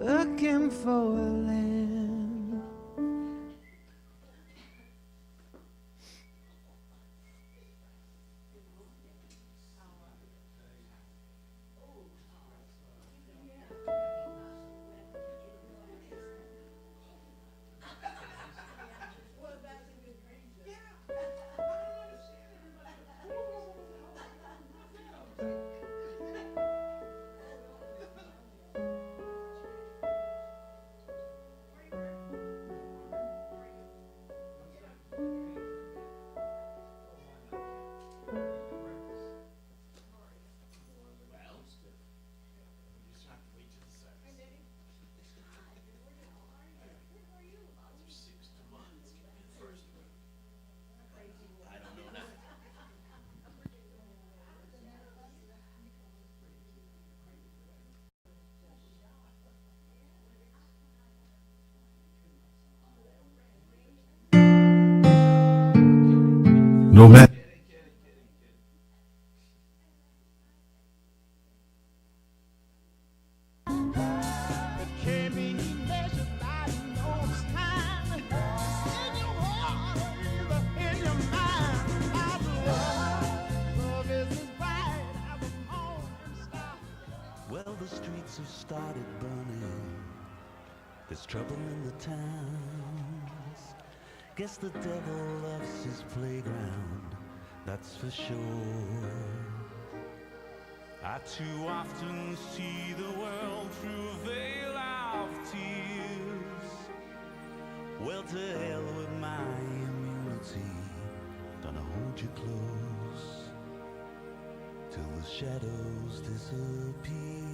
looking for a land. No matter. Well, the streets have started burning. There's trouble in the towns. Guess the devil loves his playground, that's for sure. I too often see the world through a veil of tears. Well, to hell with my immunity. Gonna hold you close till the shadows disappear.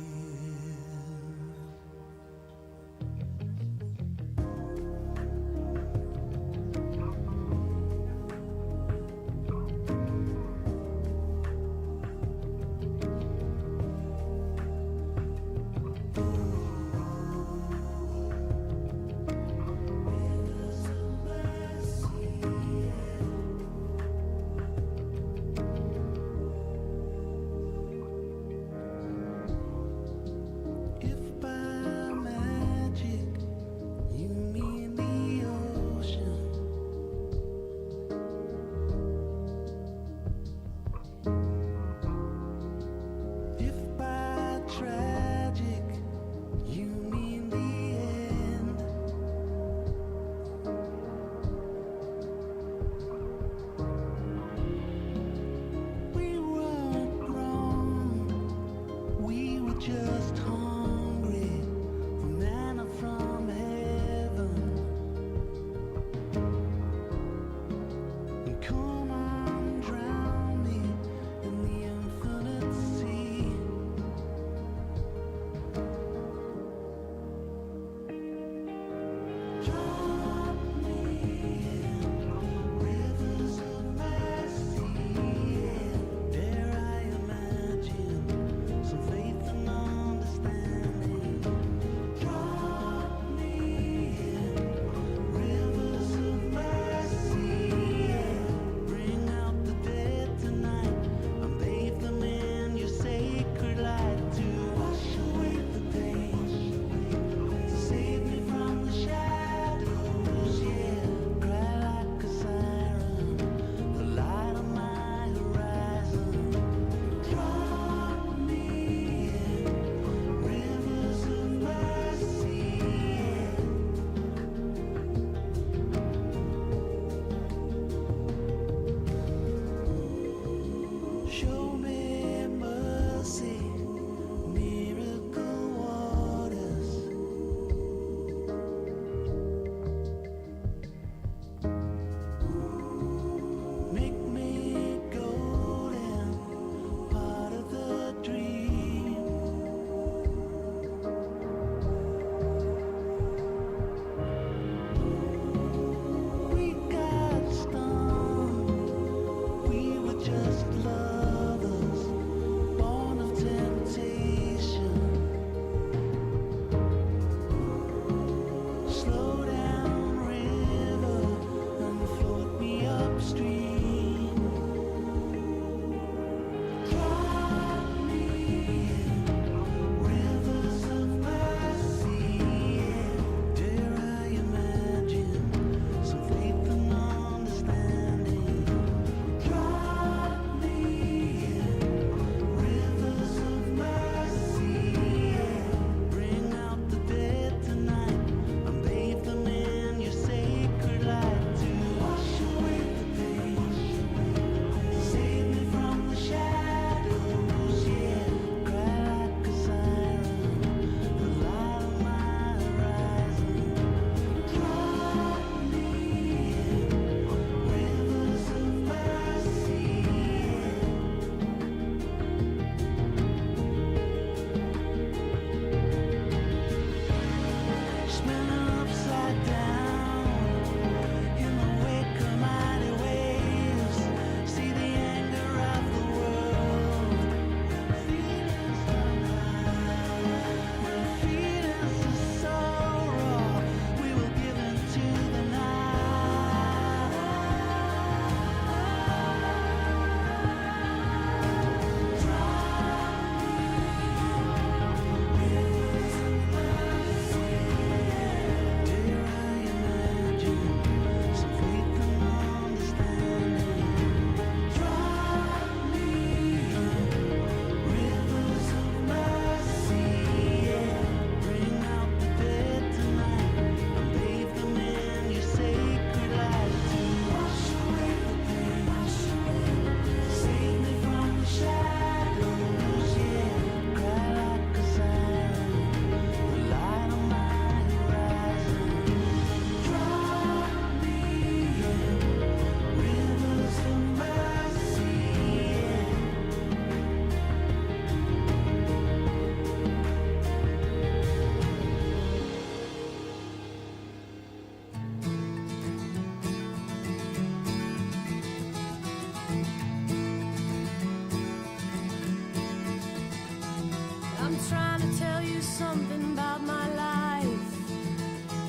you something about my life.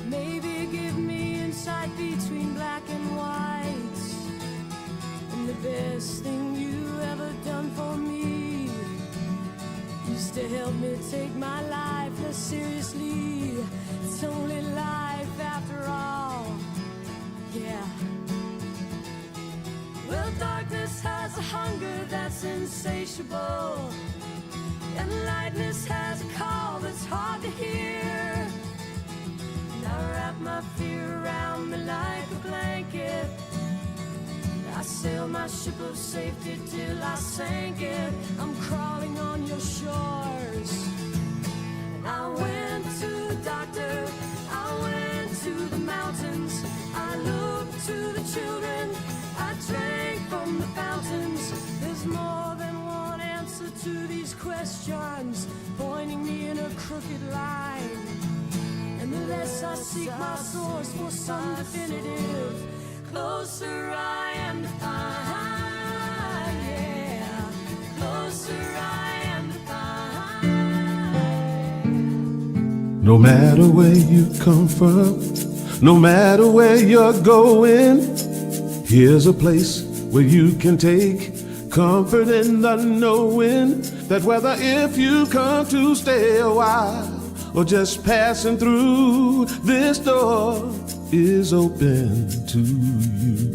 Maybe give me insight between black and white. And the best thing you ever done for me is to help me take my life less seriously. It's only life after all. Yeah. Well, darkness has a hunger that's insatiable, and lightness has a call that's hard to hear. And I wrap my fear around me like a blanket. I sail my ship of safety till I sank it. I'm crawling on your shores. And I went to the doctor, I went to the mountains, I looked to the children, I drank from the fountains. There's more than one answer to these questions, pointing me in a crooked line. And the less I seek my source for some definitive, closer I am to find. Yeah, closer I am to find. No matter where you come from, no matter where you're going, here's a place where you can take comfort in the knowing that whether if you come to stay a while or just passing through, this door is open to you.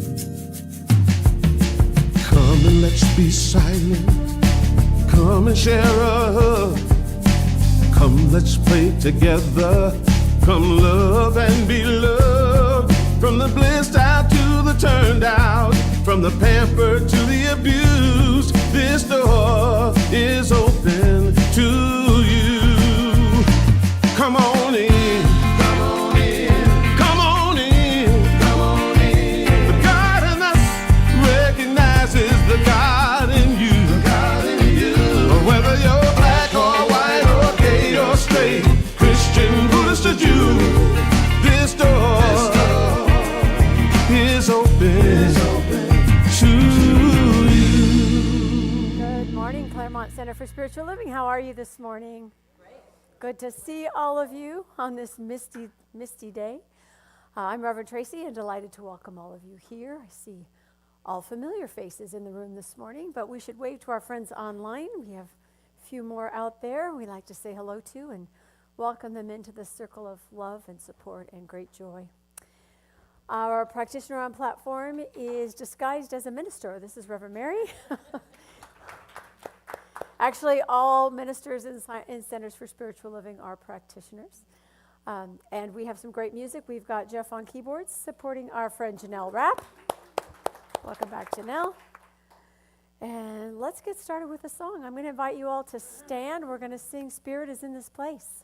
Come and let's be silent. Come and share a hug. Come, let's play together. Come, love and be loved. From the blissed out to the turned out, from the pampered to the abused, this door is open to you. Come on in. Come on in. Come on in. Come on in. The God in us recognizes the God in you. The God in you. Whether you're black or white or gay or straight, Christian, Buddhist or Jew, this door is open to you. Good morning, Claremont Center for Spiritual Living. How are you this morning? Good to see all of you on this misty day. I'm Reverend Tracy and delighted to welcome all of you here. I see all familiar faces in the room this morning, but we should wave to our friends online. We have a few more out there we like to say hello to and welcome them into the circle of love and support and great joy. Our practitioner on platform is disguised as a minister. This is Reverend Mary. Actually, all ministers in Centers for Spiritual Living are practitioners. And we have some great music. We've got Jeff on keyboards supporting our friend Janelle Rapp. Welcome back, Janelle. And let's get started with a song. I'm going to invite you all to stand. We're going to sing Spirit is in This Place.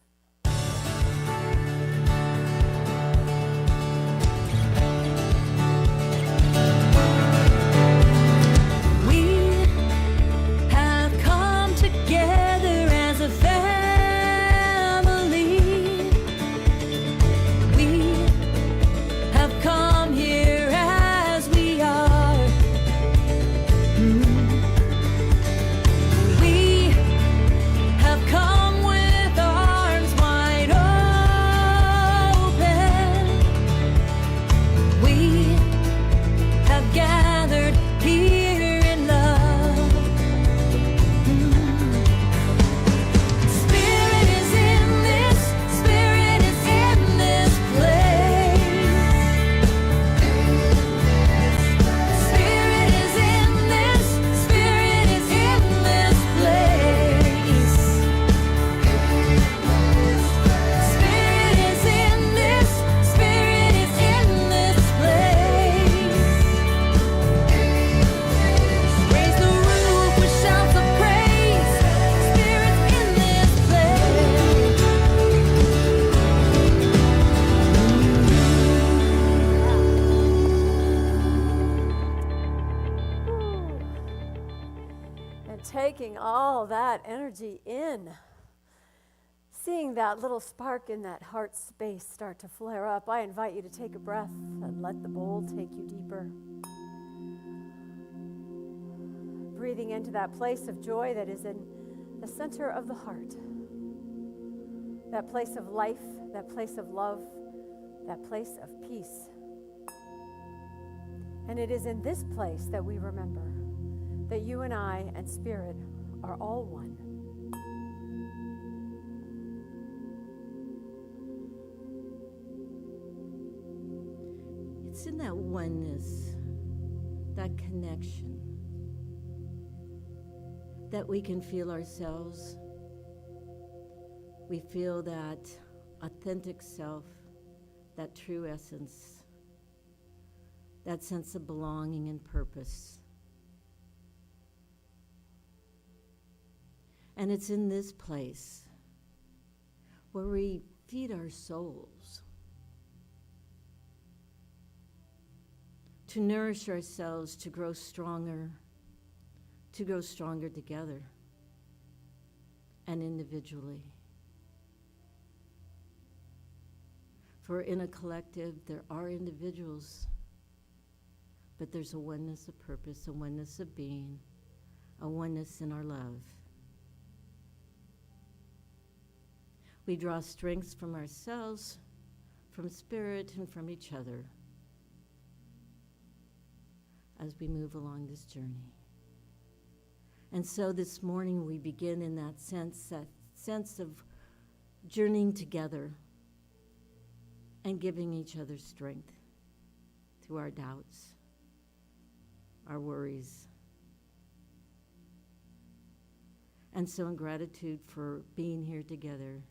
Taking all that energy in, seeing that little spark in that heart space start to flare up, I invite you to take a breath and let the bowl take you deeper. Breathing into that place of joy that is in the center of the heart. that place of life, that place of love, that place of peace. And it is in this place that we remember that you and I and Spirit are all one. It's in that oneness, that connection, that we can feel ourselves. We feel that authentic self, that true essence, that sense of belonging and purpose. And it's in this place where we feed our souls to nourish ourselves, to grow stronger together and individually. For in a collective, there are individuals, but there's a oneness of purpose, a oneness of being, a oneness in our love. We draw strengths from ourselves, from Spirit, and from each other as we move along this journey. And so this morning we begin in that sense of journeying together and giving each other strength through our doubts, our worries. And so in gratitude for being here together,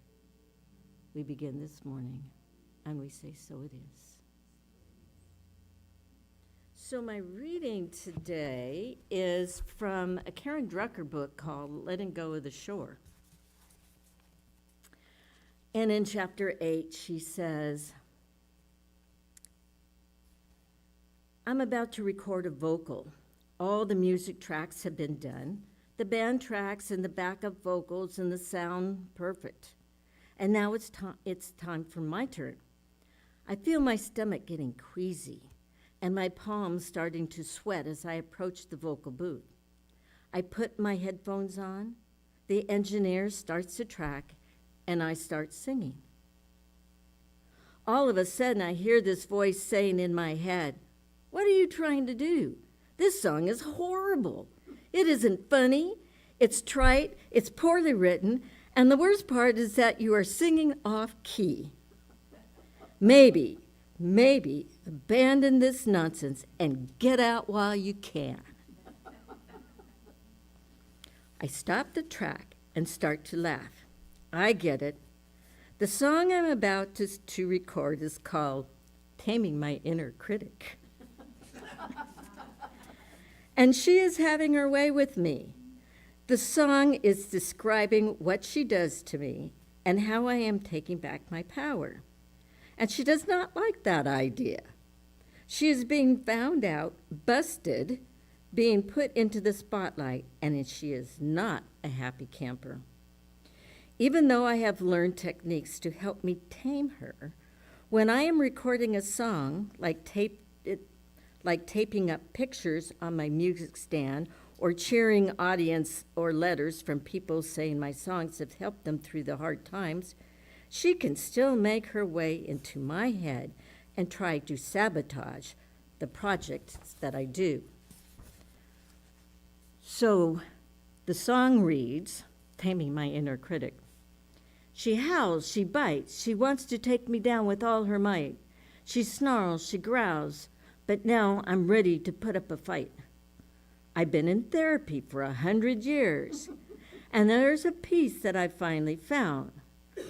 we begin this morning and we say, so it is. So my reading today is from a Karen Drucker book called Letting Go of the Shore. And in chapter 8, she says, I'm about to record a vocal. All the music tracks have been done. The band tracks and the backup vocals and the sound perfect. And now it's time for my turn. I feel my stomach getting queasy and my palms starting to sweat as I approach the vocal booth. I put my headphones on, the engineer starts to track, and I start singing. All of a sudden, I hear this voice saying in my head, what are you trying to do? This song is horrible. It isn't funny, it's trite, it's poorly written, and the worst part is that you are singing off key. Maybe abandon this nonsense and get out while you can. I stop the track and start to laugh. I get it. The song I'm about to record is called Taming My Inner Critic. And she is having her way with me. The song is describing what she does to me and how I am taking back my power. And she does not like that idea. She is being found out, busted, being put into the spotlight, and she is not a happy camper. Even though I have learned techniques to help me tame her, when I am recording a song, like taping up pictures on my music stand or cheering audience or letters from people saying my songs have helped them through the hard times, she can still make her way into my head and try to sabotage the projects that I do. So the song reads, Taming My Inner Critic. She howls, she bites, she wants to take me down with all her might. She snarls, she growls, but now I'm ready to put up a fight. I've been in therapy for 100 years, and there's a peace that I finally found.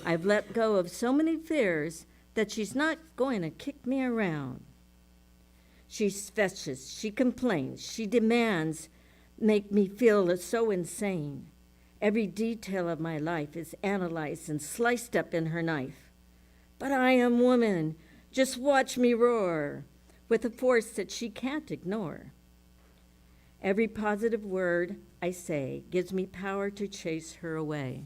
I've let go of so many fears that she's not going to kick me around. She fetches, she complains, she demands, make me feel so insane. Every detail of my life is analyzed and sliced up in her knife. But I am woman, just watch me roar, with a force that she can't ignore. Every positive word I say gives me power to chase her away.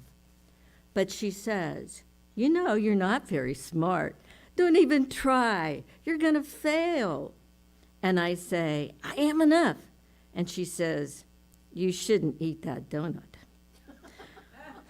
But she says, you know you're not very smart. Don't even try. You're going to fail. And I say, I am enough. And she says, you shouldn't eat that donut.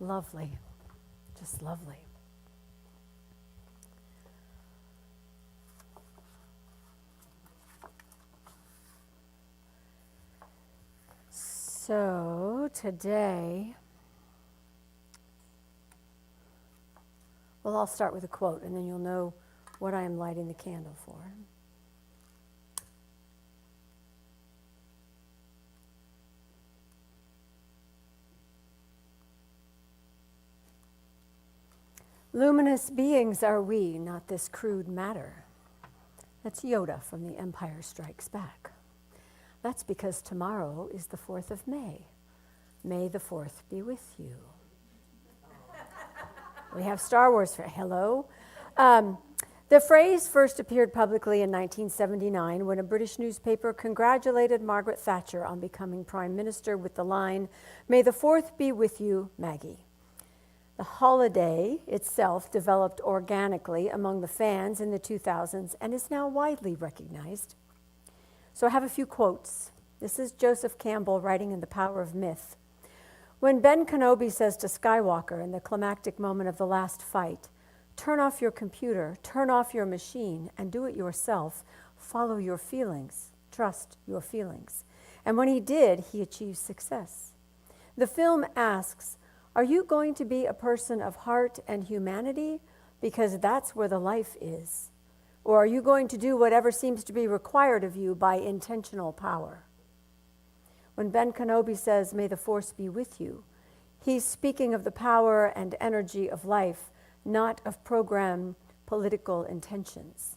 Lovely. Just lovely. So today, well, I'll start with a quote, and then you'll know what I am lighting the candle for. Luminous beings are we, not this crude matter. That's Yoda from The Empire Strikes Back. That's because tomorrow is the 4th of May. May the 4th be with you. We have Star Wars for hello. The phrase first appeared publicly in 1979 when a British newspaper congratulated Margaret Thatcher on becoming Prime Minister with the line, "May the 4th be with you, Maggie." The holiday itself developed organically among the fans in the 2000s and is now widely recognized. So I have a few quotes. This is Joseph Campbell writing in The Power of Myth. When Ben Kenobi says to Skywalker in the climactic moment of the last fight, "Turn off your computer, turn off your machine, and do it yourself. Follow your feelings, trust your feelings." And when he did, he achieved success. The film asks, are you going to be a person of heart and humanity? Because that's where the life is. Or are you going to do whatever seems to be required of you by intentional power? When Ben Kenobi says, "May the Force be with you," he's speaking of the power and energy of life, not of programmed political intentions.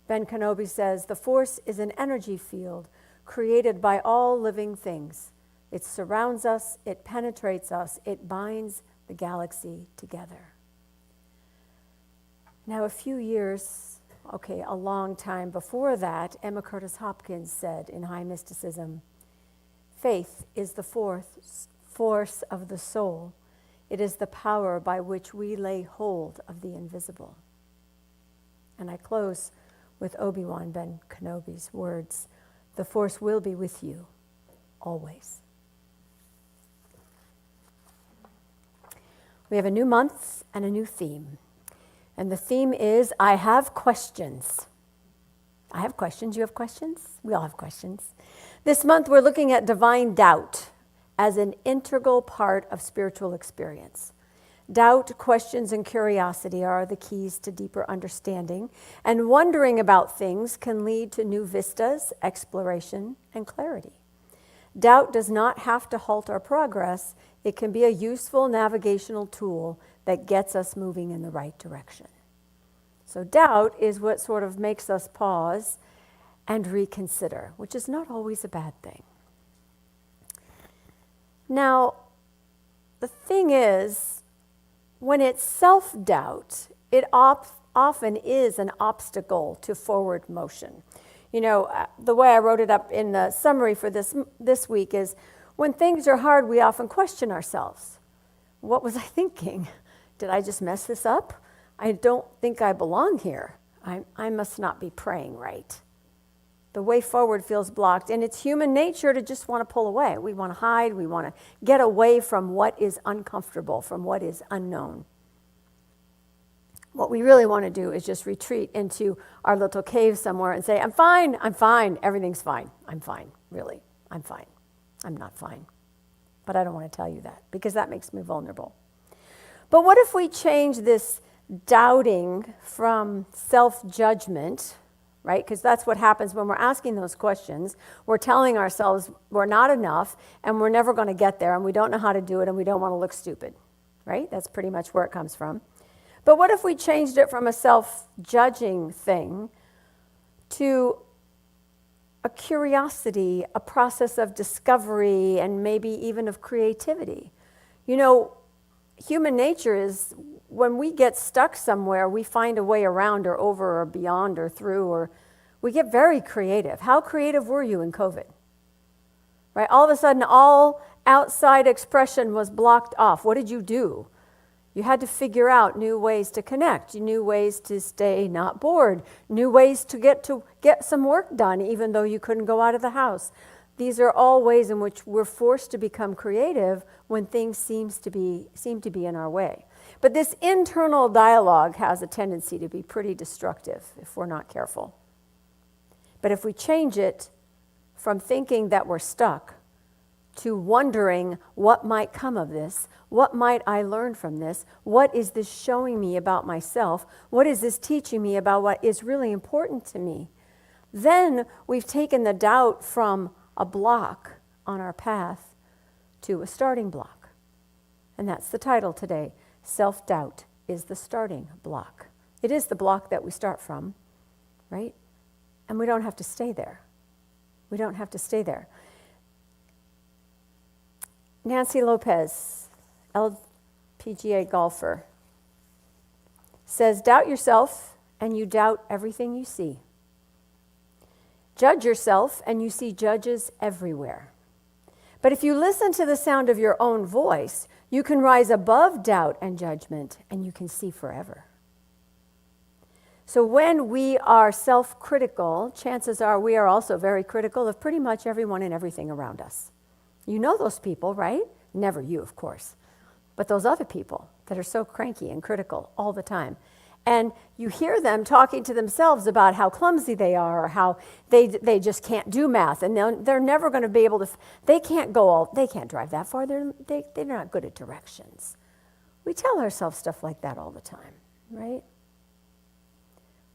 Ben Kenobi says, "The Force is an energy field created by all living things. It surrounds us, it penetrates us, it binds the galaxy together." Now, a few years, a long time before that, Emma Curtis Hopkins said in High Mysticism, "Faith is the force of the soul. It is the power by which we lay hold of the invisible." And I close with Obi-Wan Ben Kenobi's words, "The Force will be with you, always." We have a new month and a new theme. And the theme is, I have questions. I have questions. You have questions? We all have questions. This month we're looking at divine doubt as an integral part of spiritual experience. Doubt, questions, and curiosity are the keys to deeper understanding, and wondering about things can lead to new vistas, exploration, and clarity. Doubt does not have to halt our progress. It can be a useful navigational tool that gets us moving in the right direction. So doubt is what sort of makes us pause and reconsider, which is not always a bad thing. Now, the thing is, when it's self-doubt, it often is an obstacle to forward motion. You know, the way I wrote it up in the summary for this week is, when things are hard, we often question ourselves. What was I thinking? Did I just mess this up? I don't think I belong here. I must not be praying right. The way forward feels blocked, and it's human nature to just want to pull away. We want to hide. We want to get away from what is uncomfortable, from what is unknown. What we really want to do is just retreat into our little cave somewhere and say, I'm fine, everything's fine, I'm fine, really, I'm fine. I'm not fine. But I don't want to tell you that because that makes me vulnerable. But what if we change this doubting from self-judgment, right? Because that's what happens when we're asking those questions. We're telling ourselves we're not enough and we're never going to get there and we don't know how to do it and we don't want to look stupid, right? That's pretty much where it comes from. But what if we changed it from a self-judging thing to a curiosity, a process of discovery, and maybe even of creativity? You know, human nature is when we get stuck somewhere, we find a way around or over or beyond or through, or we get very creative. How creative were you in COVID? Right? All of a sudden, all outside expression was blocked off. What did you do? You had to figure out new ways to connect, new ways to stay not bored, new ways to get some work done even though you couldn't go out of the house. These are all ways in which we're forced to become creative when things seem to be in our way. But this internal dialogue has a tendency to be pretty destructive if we're not careful. But if we change it from thinking that we're stuck to wondering what might come of this, what might I learn from this, what is this showing me about myself, what is this teaching me about what is really important to me, then we've taken the doubt from a block on our path to a starting block. And that's the title today. Self-doubt is the starting block. It is the block that we start from, right? And we don't have to stay there. We don't have to stay there. Nancy Lopez, LPGA golfer, says, doubt yourself and you doubt everything you see. Judge yourself and you see judges everywhere. But if you listen to the sound of your own voice, you can rise above doubt and judgment and you can see forever. So when we are self-critical, chances are we are also very critical of pretty much everyone and everything around us. You know those people, right? Never you, of course. But those other people that are so cranky and critical all the time. And you hear them talking to themselves about how clumsy they are or how they just can't do math. And they're never going to be able to, they can't drive that far. They're not good at directions. We tell ourselves stuff like that all the time, right?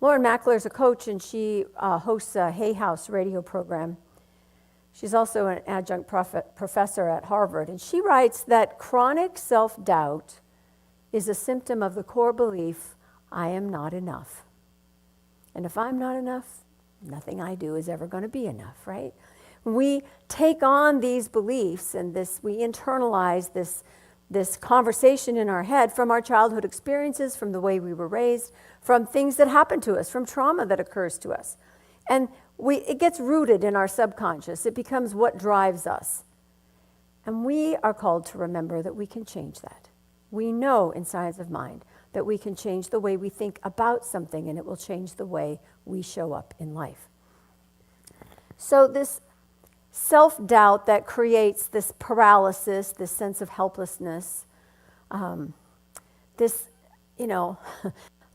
Lauren Mackler is a coach and she hosts a Hay House radio program. She's also an adjunct professor at Harvard. And she writes that chronic self-doubt is a symptom of the core belief, I am not enough. And if I'm not enough, nothing I do is ever going to be enough, right? When we take on these beliefs and we internalize this conversation in our head from our childhood experiences, from the way we were raised, from things that happen to us, from trauma that occurs to us. And it gets rooted in our subconscious. It becomes what drives us. And we are called to remember that we can change that. We know in science of mind that we can change the way we think about something, and it will change the way we show up in life. So this self-doubt that creates this paralysis, this sense of helplessness, this,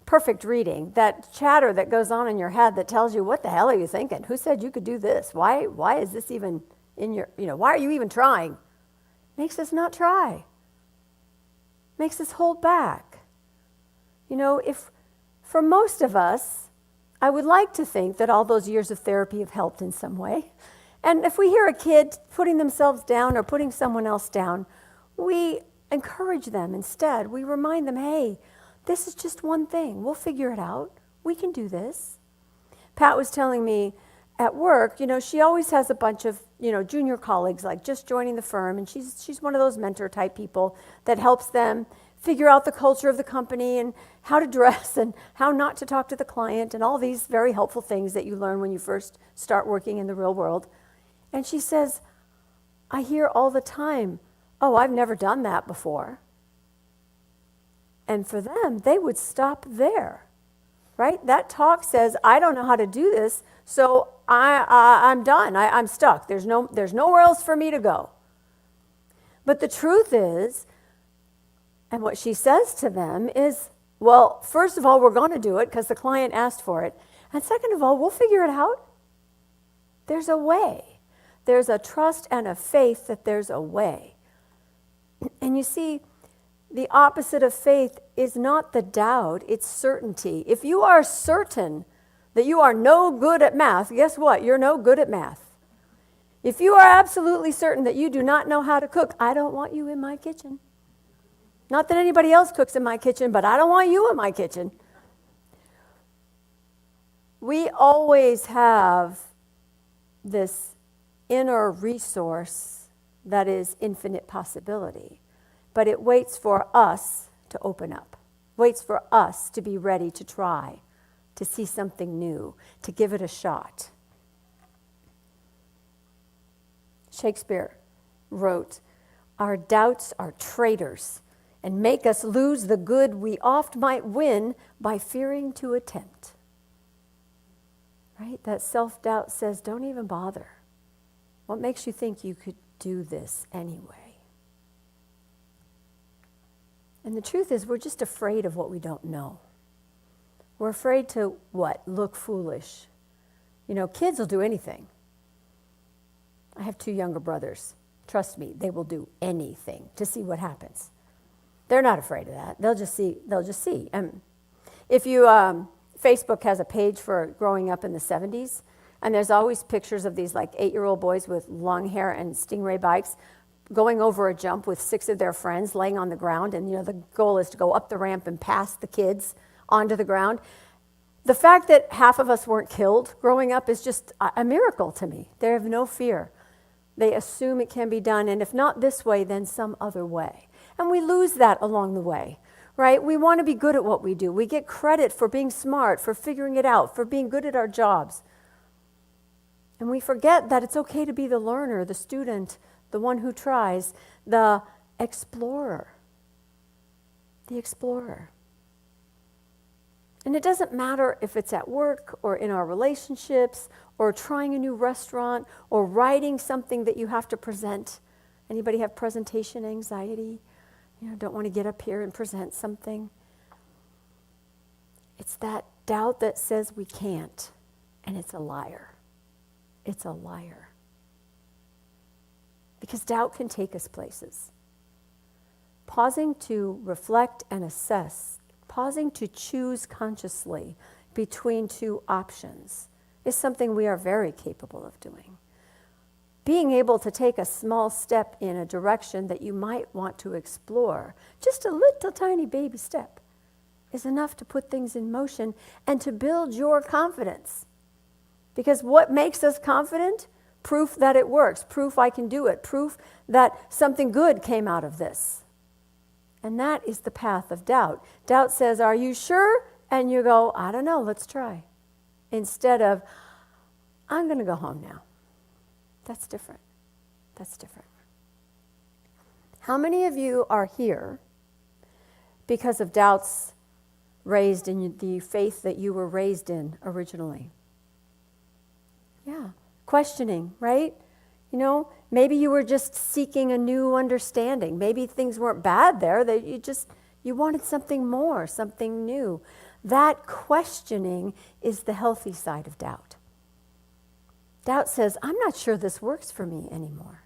perfect reading, that chatter that goes on in your head that tells you, what the hell are you thinking? Who said you could do this? Why is this even in your, why are you even trying? Makes us not try. Makes us hold back. If for most of us, I would like to think that all those years of therapy have helped in some way. And if we hear a kid putting themselves down or putting someone else down, we encourage them instead. We remind them, hey, this is just one thing. We'll figure it out. We can do this. Pat was telling me at work, she always has a bunch of, junior colleagues like just joining the firm. And she's one of those mentor type people that helps them figure out the culture of the company and how to dress and how not to talk to the client and all these very helpful things that you learn when you first start working in the real world. And she says, I hear all the time, oh, I've never done that before. And for them, they would stop there, right? That talk says, I don't know how to do this, so I'm done. I'm stuck. There's nowhere else for me to go. But the truth is, and what she says to them is, well, first of all, we're going to do it because the client asked for it. And second of all, we'll figure it out. There's a way. There's a trust and a faith that there's a way. And you see, the opposite of faith is not the doubt, it's certainty. If you are certain that you are no good at math, guess what? You're no good at math. If you are absolutely certain that you do not know how to cook, I don't want you in my kitchen. Not that anybody else cooks in my kitchen, but I don't want you in my kitchen. We always have this inner resource that is infinite possibility, but it waits for us to open up, waits for us to be ready to try, to see something new, to give it a shot. Shakespeare wrote, our doubts are traitors and make us lose the good we oft might win by fearing to attempt. Right? That self-doubt says, don't even bother. What makes you think you could do this anyway? And the truth is, we're just afraid of what we don't know. We're afraid to, what? Look foolish. You know, kids will do anything. I have 2 younger brothers. Trust me, they will do anything to see what happens. They're not afraid of that. They'll just see. If you, Facebook has a page for growing up in the 70s, and there's always pictures of these like 8-year-old boys with long hair and Stingray bikes going over a jump with 6 of their friends laying on the ground, and the goal is to go up the ramp and past the kids onto the ground. The fact that half of us weren't killed growing up is just a miracle to me. They have no fear. They assume it can be done, and if not this way, then some other way. And we lose that along the way, right? We want to be good at what we do. We get credit for being smart, for figuring it out, for being good at our jobs. And we forget that it's okay to be the learner, the student, the one who tries, the explorer. The explorer. And it doesn't matter if it's at work or in our relationships or trying a new restaurant or writing something that you have to present. Anybody have presentation anxiety? Don't want to get up here and present something. It's that doubt that says we can't, and it's a liar. It's a liar. Because doubt can take us places. Pausing to reflect and assess, pausing to choose consciously between 2 options is something we are very capable of doing. Being able to take a small step in a direction that you might want to explore, just a little tiny baby step, is enough to put things in motion and to build your confidence. Because what makes us confident? Proof that it works, proof I can do it, proof that something good came out of this. And that is the path of doubt. Doubt says, are you sure? And you go, I don't know, let's try. Instead of, I'm going to go home now. That's different. That's different. How many of you are here because of doubts raised in the faith that you were raised in originally? Yeah. Questioning, right? Maybe you were just seeking a new understanding. Maybe things weren't bad there. That you wanted something more, something new. That questioning is the healthy side of doubt. Doubt says, I'm not sure this works for me anymore.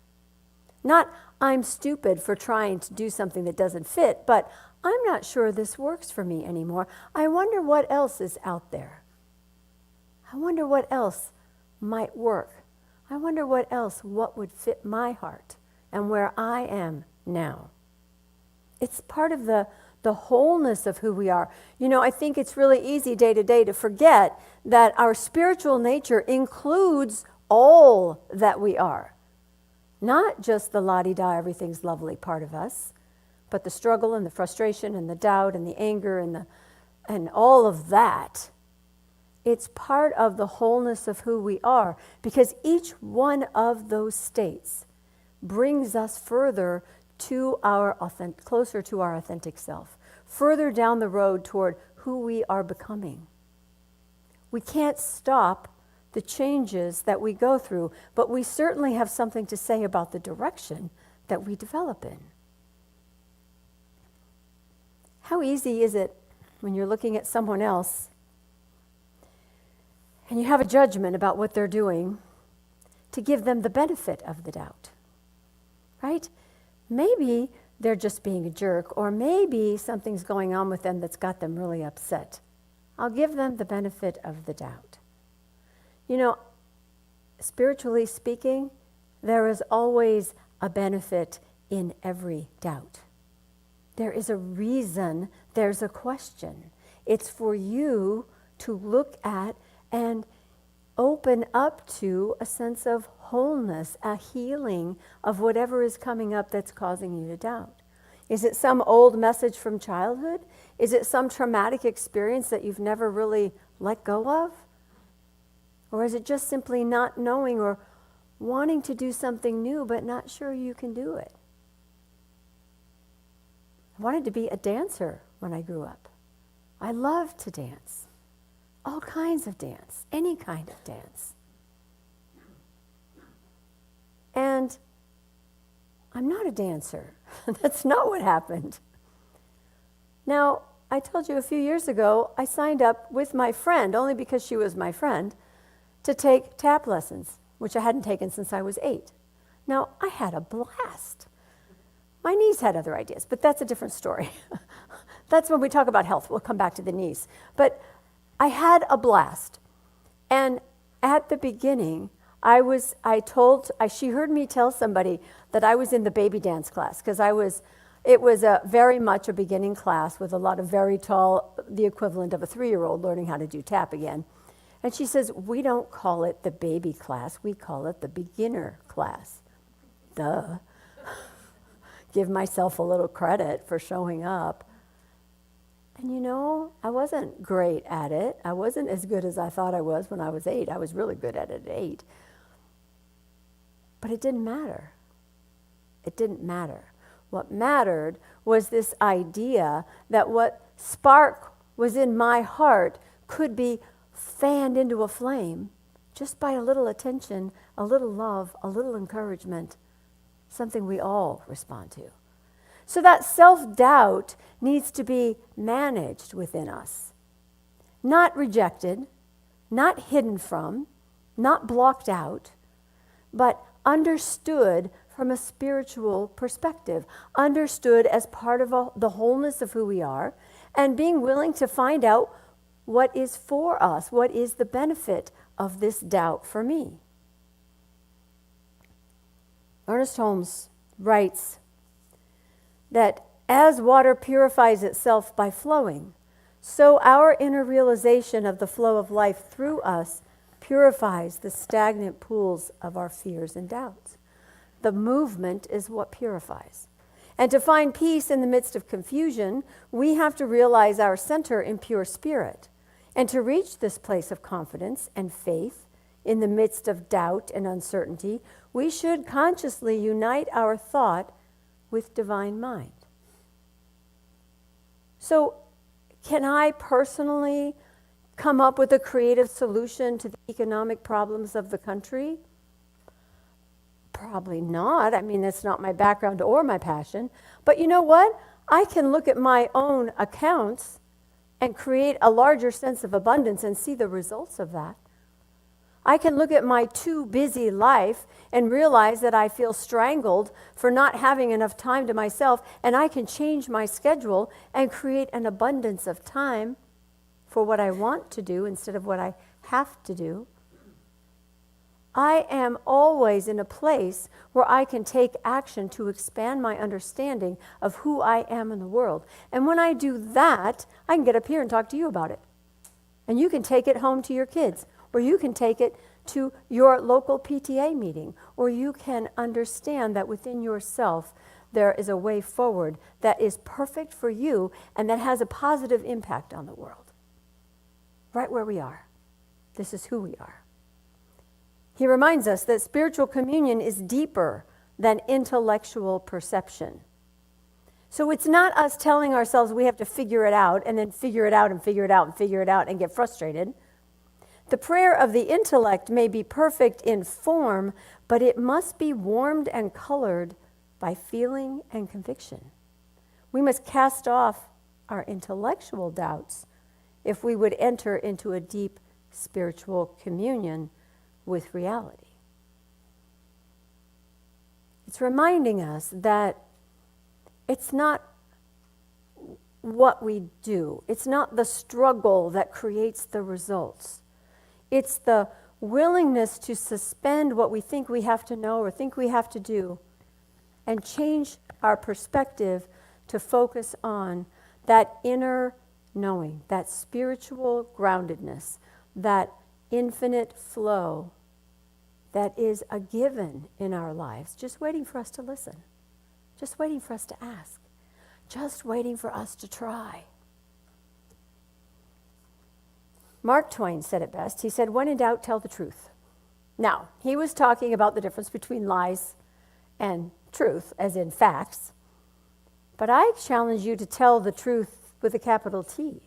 Not, I'm stupid for trying to do something that doesn't fit, but I'm not sure this works for me anymore. I wonder what else is out there. I wonder what else might work. I wonder what would fit my heart and where I am now. It's part of the wholeness of who we are. I think it's really easy day to day to forget that our spiritual nature includes all that we are. Not just the la-di-da, everything's lovely part of us, but the struggle and the frustration and the doubt and the anger and all of that. It's part of the wholeness of who we are, because each one of those states brings us further to closer to our authentic self, further down the road toward who we are becoming. We can't stop the changes that we go through, but we certainly have something to say about the direction that we develop in. How easy is it when you're looking at someone else and you have a judgment about what they're doing to give them the benefit of the doubt, right? Maybe they're just being a jerk, or maybe something's going on with them that's got them really upset. I'll give them the benefit of the doubt. Spiritually speaking, there is always a benefit in every doubt. There is a reason, there's a question. It's for you to look at and open up to a sense of wholeness, a healing of whatever is coming up that's causing you to doubt. Is it some old message from childhood? Is it some traumatic experience that you've never really let go of? Or is it just simply not knowing or wanting to do something new but not sure you can do it? I wanted to be a dancer when I grew up. I loved to dance. All kinds of dance, any kind of dance. And I'm not a dancer. That's not what happened. Now, I told you a few years ago, I signed up with my friend, only because she was my friend, to take tap lessons, which I hadn't taken since I was 8. Now, I had a blast. My knees had other ideas, but that's a different story. That's when we talk about health. We'll come back to the knees. But I had a blast. And at the beginning, she heard me tell somebody that I was in the baby dance class, because it was very much a beginning class with a lot of very tall, the equivalent of a 3-year-old learning how to do tap again. And she says, we don't call it the baby class, we call it the beginner class. Duh. Give myself a little credit for showing up. And you know, I wasn't great at it. I wasn't as good as I thought I was when I was 8. I was really good at it at 8. But it didn't matter. It didn't matter. What mattered was this idea that what spark was in my heart could be fanned into a flame just by a little attention, a little love, a little encouragement, something we all respond to. So that self-doubt needs to be managed within us, not rejected, not hidden from, not blocked out, but understood from a spiritual perspective, understood as part of the wholeness of who we are, and being willing to find out what is for us, what is the benefit of this doubt for me. Ernest Holmes writes that as water purifies itself by flowing, so our inner realization of the flow of life through us purifies the stagnant pools of our fears and doubts. The movement is what purifies. And to find peace in the midst of confusion, we have to realize our center in pure spirit. And to reach this place of confidence and faith in the midst of doubt and uncertainty, we should consciously unite our thought with divine mind. So, can I personally come up with a creative solution to the economic problems of the country? Probably not. I mean, that's not my background or my passion. But you know what? I can look at my own accounts and create a larger sense of abundance and see the results of that. I can look at my too busy life and realize that I feel strangled for not having enough time to myself, and I can change my schedule and create an abundance of time for what I want to do instead of what I have to do. I am always in a place where I can take action to expand my understanding of who I am in the world. And when I do that, I can get up here and talk to you about it. And you can take it home to your kids, or you can take it to your local PTA meeting, or you can understand that within yourself there is a way forward that is perfect for you and that has a positive impact on the world. Right where we are. This is who we are. He reminds us that spiritual communion is deeper than intellectual perception. So it's not us telling ourselves we have to figure it out and then figure it out and figure it out and figure it out and get frustrated. The prayer of the intellect may be perfect in form, but it must be warmed and colored by feeling and conviction. We must cast off our intellectual doubts if we would enter into a deep spiritual communion with reality. It's reminding us that it's not what we do. It's not the struggle that creates the results. It's the willingness to suspend what we think we have to know or think we have to do and change our perspective to focus on that inner knowing, that spiritual groundedness, that infinite flow that is a given in our lives, just waiting for us to listen, just waiting for us to ask, just waiting for us to try. Mark Twain said it best. He said, when in doubt, tell the truth. Now, he was talking about the difference between lies and truth, as in facts. But I challenge you to tell the truth with a capital T.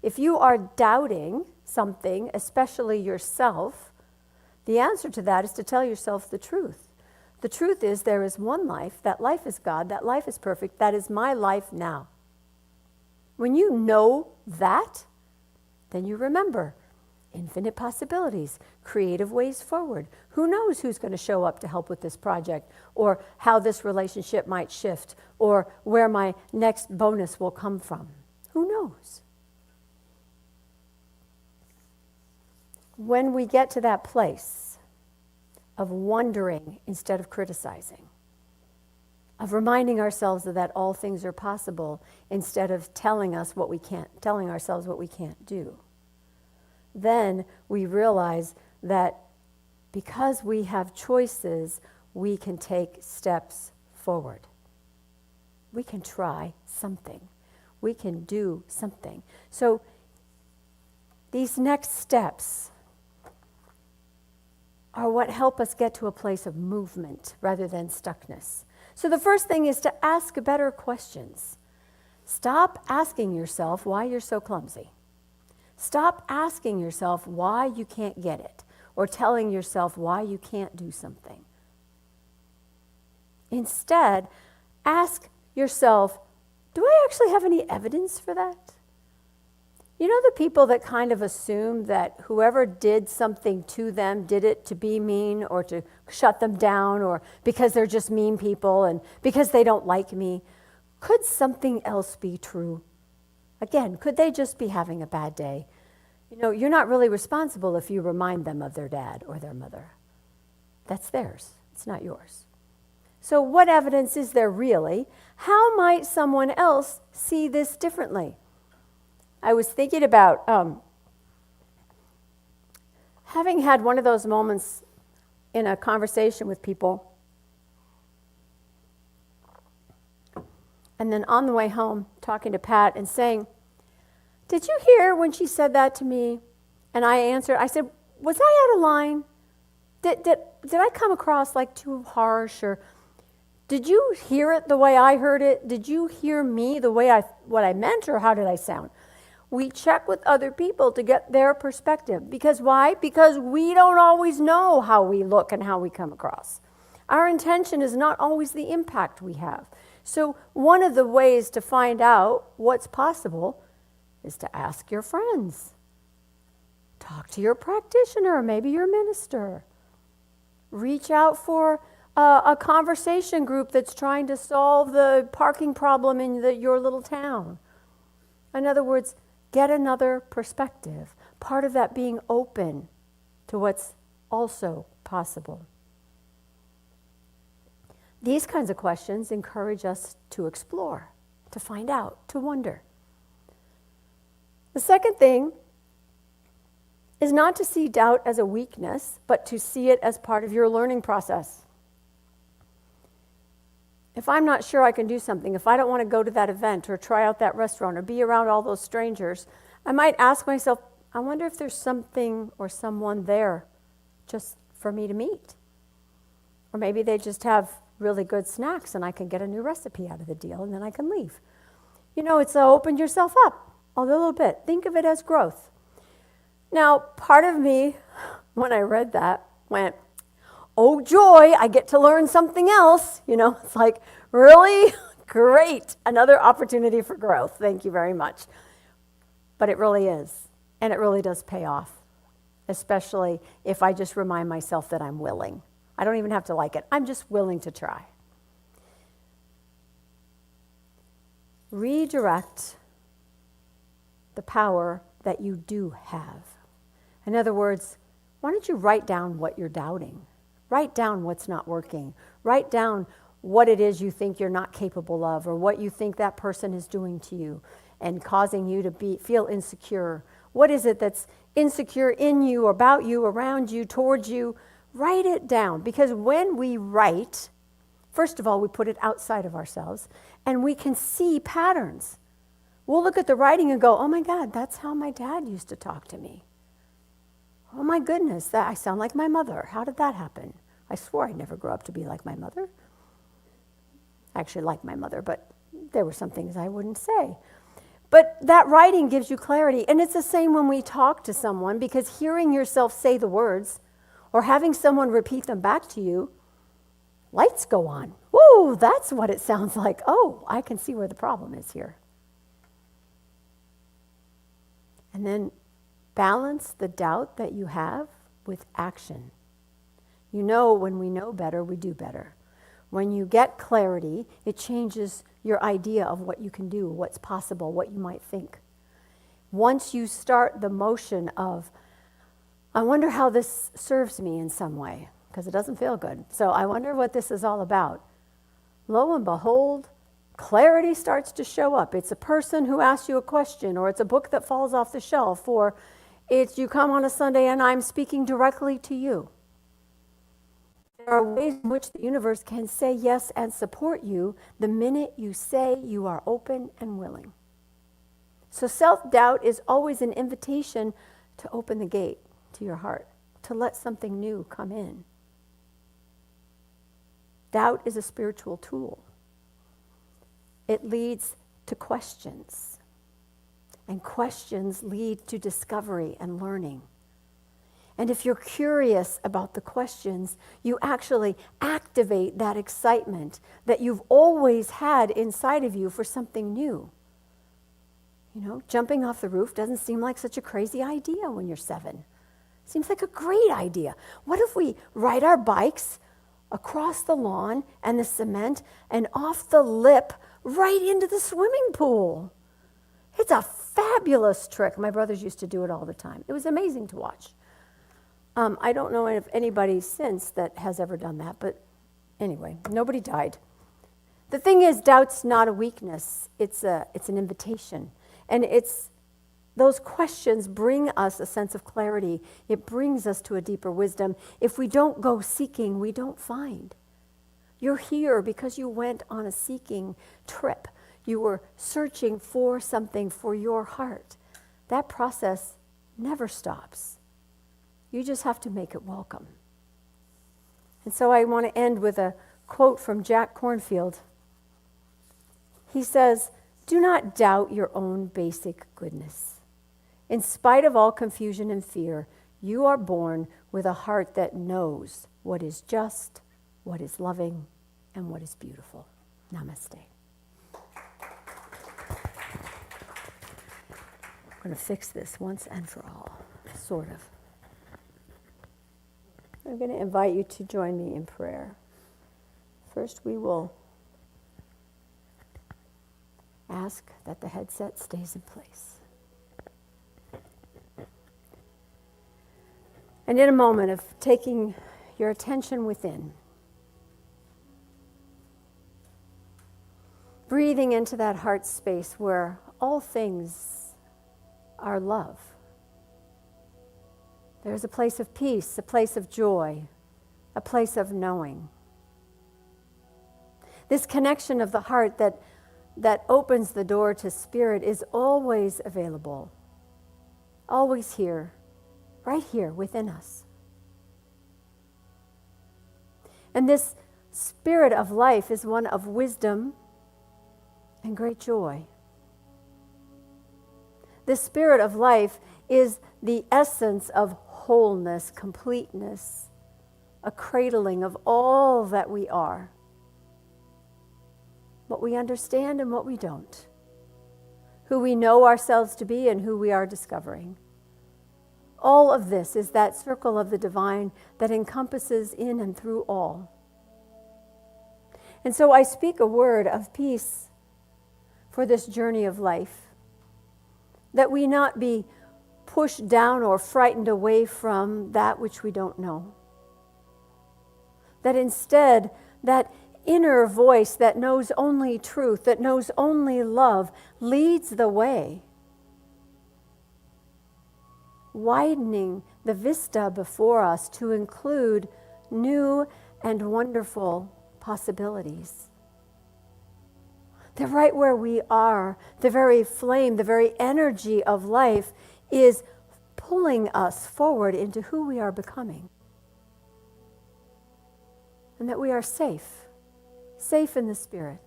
If you are doubting something, especially yourself, the answer to that is to tell yourself the truth. The truth is there is one life. That life is God. That life is perfect. That is my life now. When you know that, then you remember infinite possibilities, creative ways forward. Who knows who's going to show up to help with this project, or how this relationship might shift, or where my next bonus will come from. Who knows? When we get to that place of wondering instead of criticizing, of reminding ourselves that all things are possible instead of telling ourselves what we can't do, then we realize that because we have choices, we can take steps forward. We can try something. We can do something. So these next steps are what help us get to a place of movement rather than stuckness. So the first thing is to ask better questions. Stop asking yourself why you're so clumsy. Stop asking yourself why you can't get it, or telling yourself why you can't do something. Instead, ask yourself, do I actually have any evidence for that? You know the people that kind of assume that whoever did something to them did it to be mean or to shut them down or because they're just mean people and because they don't like me? Could something else be true? Again, could they just be having a bad day? You know, you're not really responsible if you remind them of their dad or their mother. That's theirs. It's not yours. So what evidence is there really? How might someone else see this differently? I was thinking about having had one of those moments in a conversation with people, and then on the way home talking to Pat and saying, did you hear when she said that to me? And I answered, I said, was I out of line? Did I come across like too harsh? Or did you hear it the way I heard it? Did you hear me the way what I meant, or how did I sound? We check with other people to get their perspective. Because why? Because we don't always know how we look and how we come across. Our intention is not always the impact we have. So one of the ways to find out what's possible is to ask your friends. Talk to your practitioner, maybe your minister. Reach out for a conversation group that's trying to solve the parking problem in your little town. In other words, get another perspective. Part of that being open to what's also possible. These kinds of questions encourage us to explore, to find out, to wonder. The second thing is not to see doubt as a weakness, but to see it as part of your learning process. If I'm not sure I can do something, if I don't want to go to that event or try out that restaurant or be around all those strangers, I might ask myself, I wonder if there's something or someone there just for me to meet. Or maybe they just have really good snacks and I can get a new recipe out of the deal and then I can leave. You know, it's open yourself up a little bit. Think of it as growth. Now, part of me, when I read that, went, oh joy, I get to learn something else. You know, it's like, really? Great. Another opportunity for growth. Thank you very much. But it really is. And it really does pay off, especially if I just remind myself that I'm willing. I don't even have to like it. I'm just willing to try. Redirect the power that you do have. In other words, why don't you write down what you're doubting? Write down what's not working. Write down what it is you think you're not capable of, or what you think that person is doing to you and causing you to feel insecure. What is it that's insecure in you, about you, around you, towards you? Write it down, because when we write, first of all, we put it outside of ourselves, and we can see patterns. We'll look at the writing and go, oh my God, that's how my dad used to talk to me. Oh my goodness, that I sound like my mother. How did that happen? I swore I'd never grow up to be like my mother. I actually like my mother, but there were some things I wouldn't say. But that writing gives you clarity. And it's the same when we talk to someone, because hearing yourself say the words or having someone repeat them back to you lights go on. Whoa, that's what it sounds like. Oh, I can see where the problem is here. And then balance the doubt that you have with action. You know, when we know better, we do better. When you get clarity, it changes your idea of what you can do, what's possible, what you might think. Once you start the motion of, I wonder how this serves me in some way, because it doesn't feel good. So I wonder what this is all about. Lo and behold, clarity starts to show up. It's a person who asks you a question, or it's a book that falls off the shelf, or it's you come on a Sunday and I'm speaking directly to you. There are ways in which the universe can say yes and support you the minute you say you are open and willing. So self-doubt is always an invitation to open the gate to your heart, to let something new come in. Doubt is a spiritual tool. It leads to questions, and questions lead to discovery and learning. And if you're curious about the questions, you actually activate that excitement that you've always had inside of you for something new. You know, jumping off the roof doesn't seem like such a crazy idea when you're 7. Seems like a great idea. What if we ride our bikes across the lawn and the cement and off the lip right into the swimming pool? It's a fabulous trick. My brothers used to do it all the time. It was amazing to watch. I don't know if anybody since that has ever done that, but anyway, nobody died. The thing is, doubt's not a weakness. It's an invitation. And those questions bring us a sense of clarity. It brings us to a deeper wisdom. If we don't go seeking, we don't find. You're here because you went on a seeking trip. You were searching for something for your heart. That process never stops. You just have to make it welcome. And so I want to end with a quote from Jack Kornfield. He says, "Do not doubt your own basic goodness. In spite of all confusion and fear, you are born with a heart that knows what is just, what is loving, and what is beautiful." Namaste. I'm going to fix this once and for all, sort of. I'm going to invite you to join me in prayer. First, we will ask that the headset stays in place. And in a moment of taking your attention within, breathing into that heart space where all things are love. There's a place of peace, a place of joy, a place of knowing. This connection of the heart that opens the door to spirit is always available, always here, right here within us. And this spirit of life is one of wisdom and great joy. This spirit of life is the essence of wholeness, completeness, a cradling of all that we are, what we understand and what we don't, who we know ourselves to be and who we are discovering. All of this is that circle of the divine that encompasses in and through all. And so I speak a word of peace for this journey of life, that we not be pushed down or frightened away from that which we don't know. That instead, that inner voice that knows only truth, that knows only love, leads the way, widening the vista before us to include new and wonderful possibilities. That right where we are, the very flame, the very energy of life is pulling us forward into who we are becoming. And that we are safe in the spirit.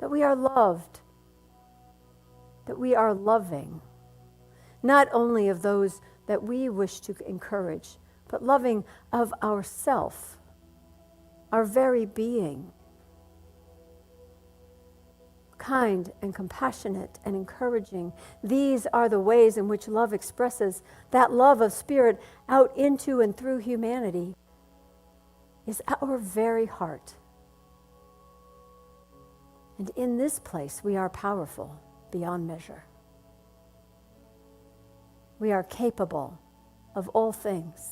That we are loved. That we are loving. Not only of those that we wish to encourage, but loving of ourself. our very being. Kind and compassionate and encouraging. These are the ways in which love expresses that love of spirit out into and through humanity is our very heart. And in this place, we are powerful beyond measure. We are capable of all things.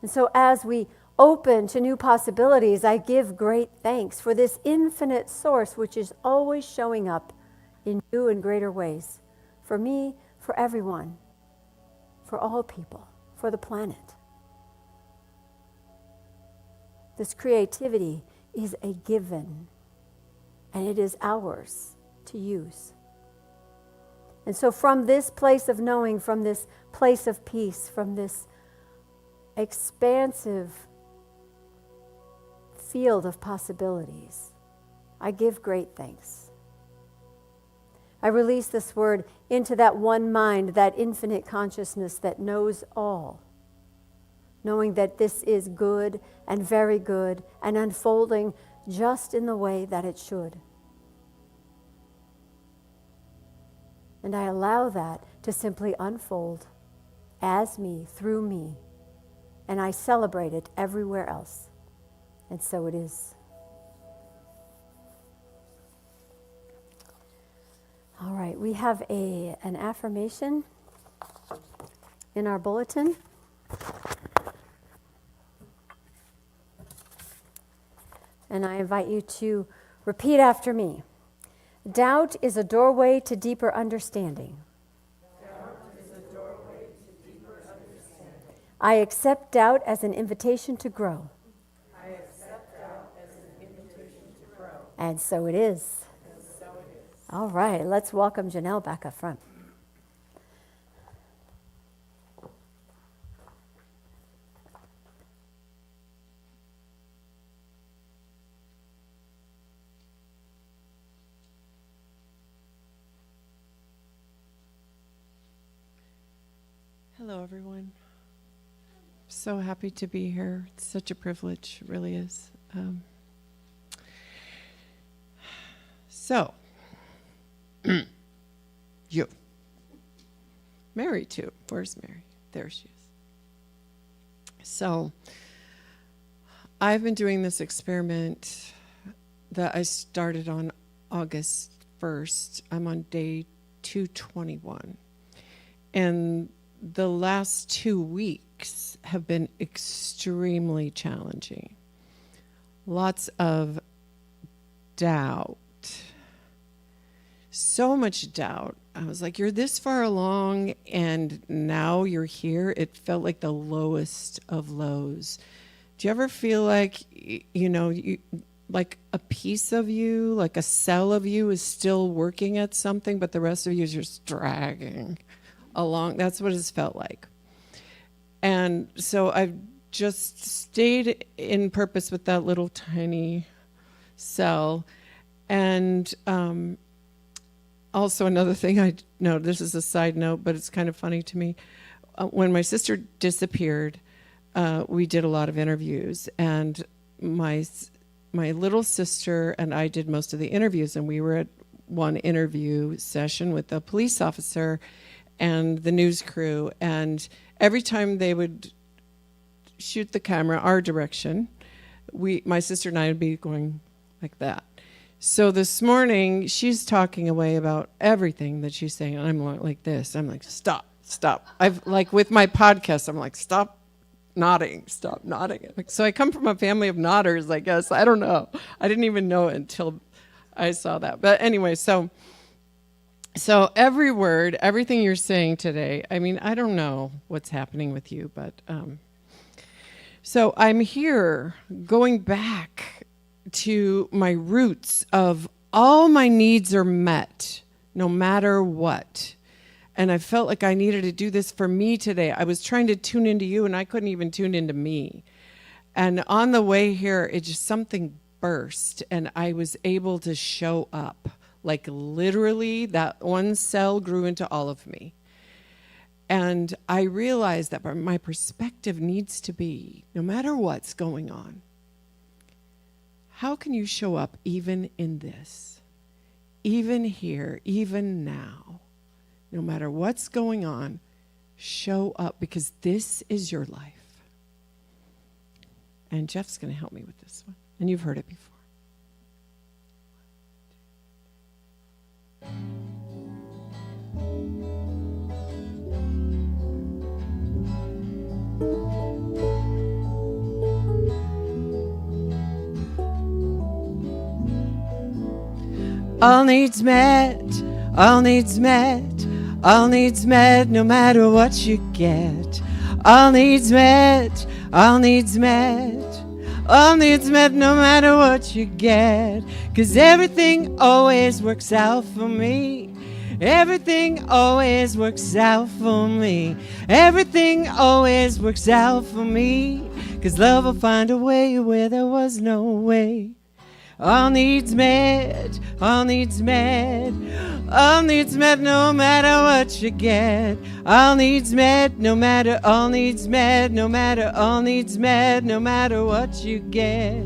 And so as we open to new possibilities, I give great thanks for this infinite source which is always showing up in new and greater ways. For me, for everyone, for all people, for the planet. This creativity is a given, and it is ours to use. And so from this place of knowing, from this place of peace, from this expansive field of possibilities, I give great thanks. I release this word into that one mind, that infinite consciousness that knows all, knowing that this is good and very good and unfolding just in the way that it should. And I allow that to simply unfold as me, through me, and I celebrate it everywhere else. And so it is. All right, we have an affirmation in our bulletin. And I invite you to repeat after me. Doubt is a doorway to deeper understanding. Doubt is a doorway to deeper understanding. I accept doubt as an invitation to grow. I accept doubt as an invitation to grow. And so it is. And so it is. All right, let's welcome Janelle back up front. Hello, everyone. So happy to be here. It's such a privilege, it really is. So, you. Mary, too. Where's Mary? There she is. So, I've been doing this experiment that I started on August 1st. I'm on day 221. And the last 2 weeks have been extremely challenging. Lots of doubt. So much doubt. I was like, you're this far along and now you're here. It felt like the lowest of lows. Do you ever feel like, like a piece of you, like a cell of you is still working at something, but the rest of you is just dragging along? That's what it's felt like. And so I've just stayed in purpose with that little tiny cell. And also another thing I know, this is a side note, but it's kind of funny to me. When my sister disappeared, we did a lot of interviews, and my little sister and I did most of the interviews, and we were at one interview session with a police officer and the news crew, and every time they would shoot the camera our direction, my sister and I would be going like that. So this morning, she's talking away about everything that she's saying, and I'm like this. I'm like, stop. I've like with my podcast, I'm like, stop nodding. So I come from a family of nodders, I guess. I don't know. I didn't even know it until I saw that. But anyway, so every word, everything you're saying today, I mean, I don't know what's happening with you, but so I'm here going back to my roots of all my needs are met, no matter what. And I felt like I needed to do this for me today. I was trying to tune into you, and I couldn't even tune into me. And on the way here, it just something burst, and I was able to show up. Like literally, that one cell grew into all of me. And I realize that my perspective needs to be, no matter what's going on, how can you show up even in this, even here, even now, no matter what's going on, show up, because this is your life. And Jeff's going to help me with this one. And you've heard it before. All needs met, all needs met, all needs met, no matter what you get. All needs met, all needs met, all needs met, no matter what you get. 'Cause everything always works out for me. Everything always works out for me. Everything always works out for me. 'Cause love will find a way where there was no way. All needs met, all needs met, all needs met, no matter what you get. All needs met, no matter, all needs met, no matter, all needs met, no matter what you get.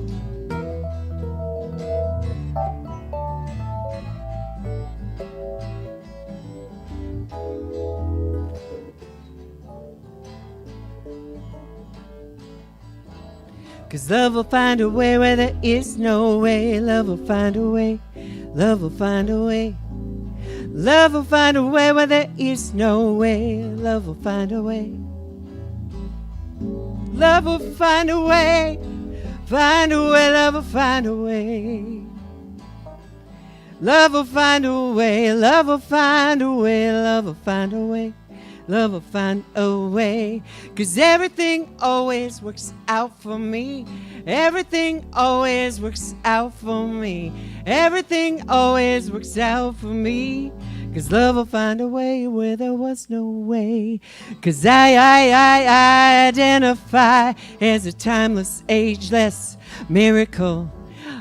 Cause love will find a way where there is no way. Love will find a way. Love will find a way. Love will find a way where there is no way. Love will find a way. Love will find a way. Find a way. Love will find a way. Love will find a way. Love will find a way. Love will find a way. Love will find a way. 'Cause everything always works out for me. Everything always works out for me. Everything always works out for me. 'Cause love will find a way where there was no way. 'Cause I identify as a timeless, ageless miracle.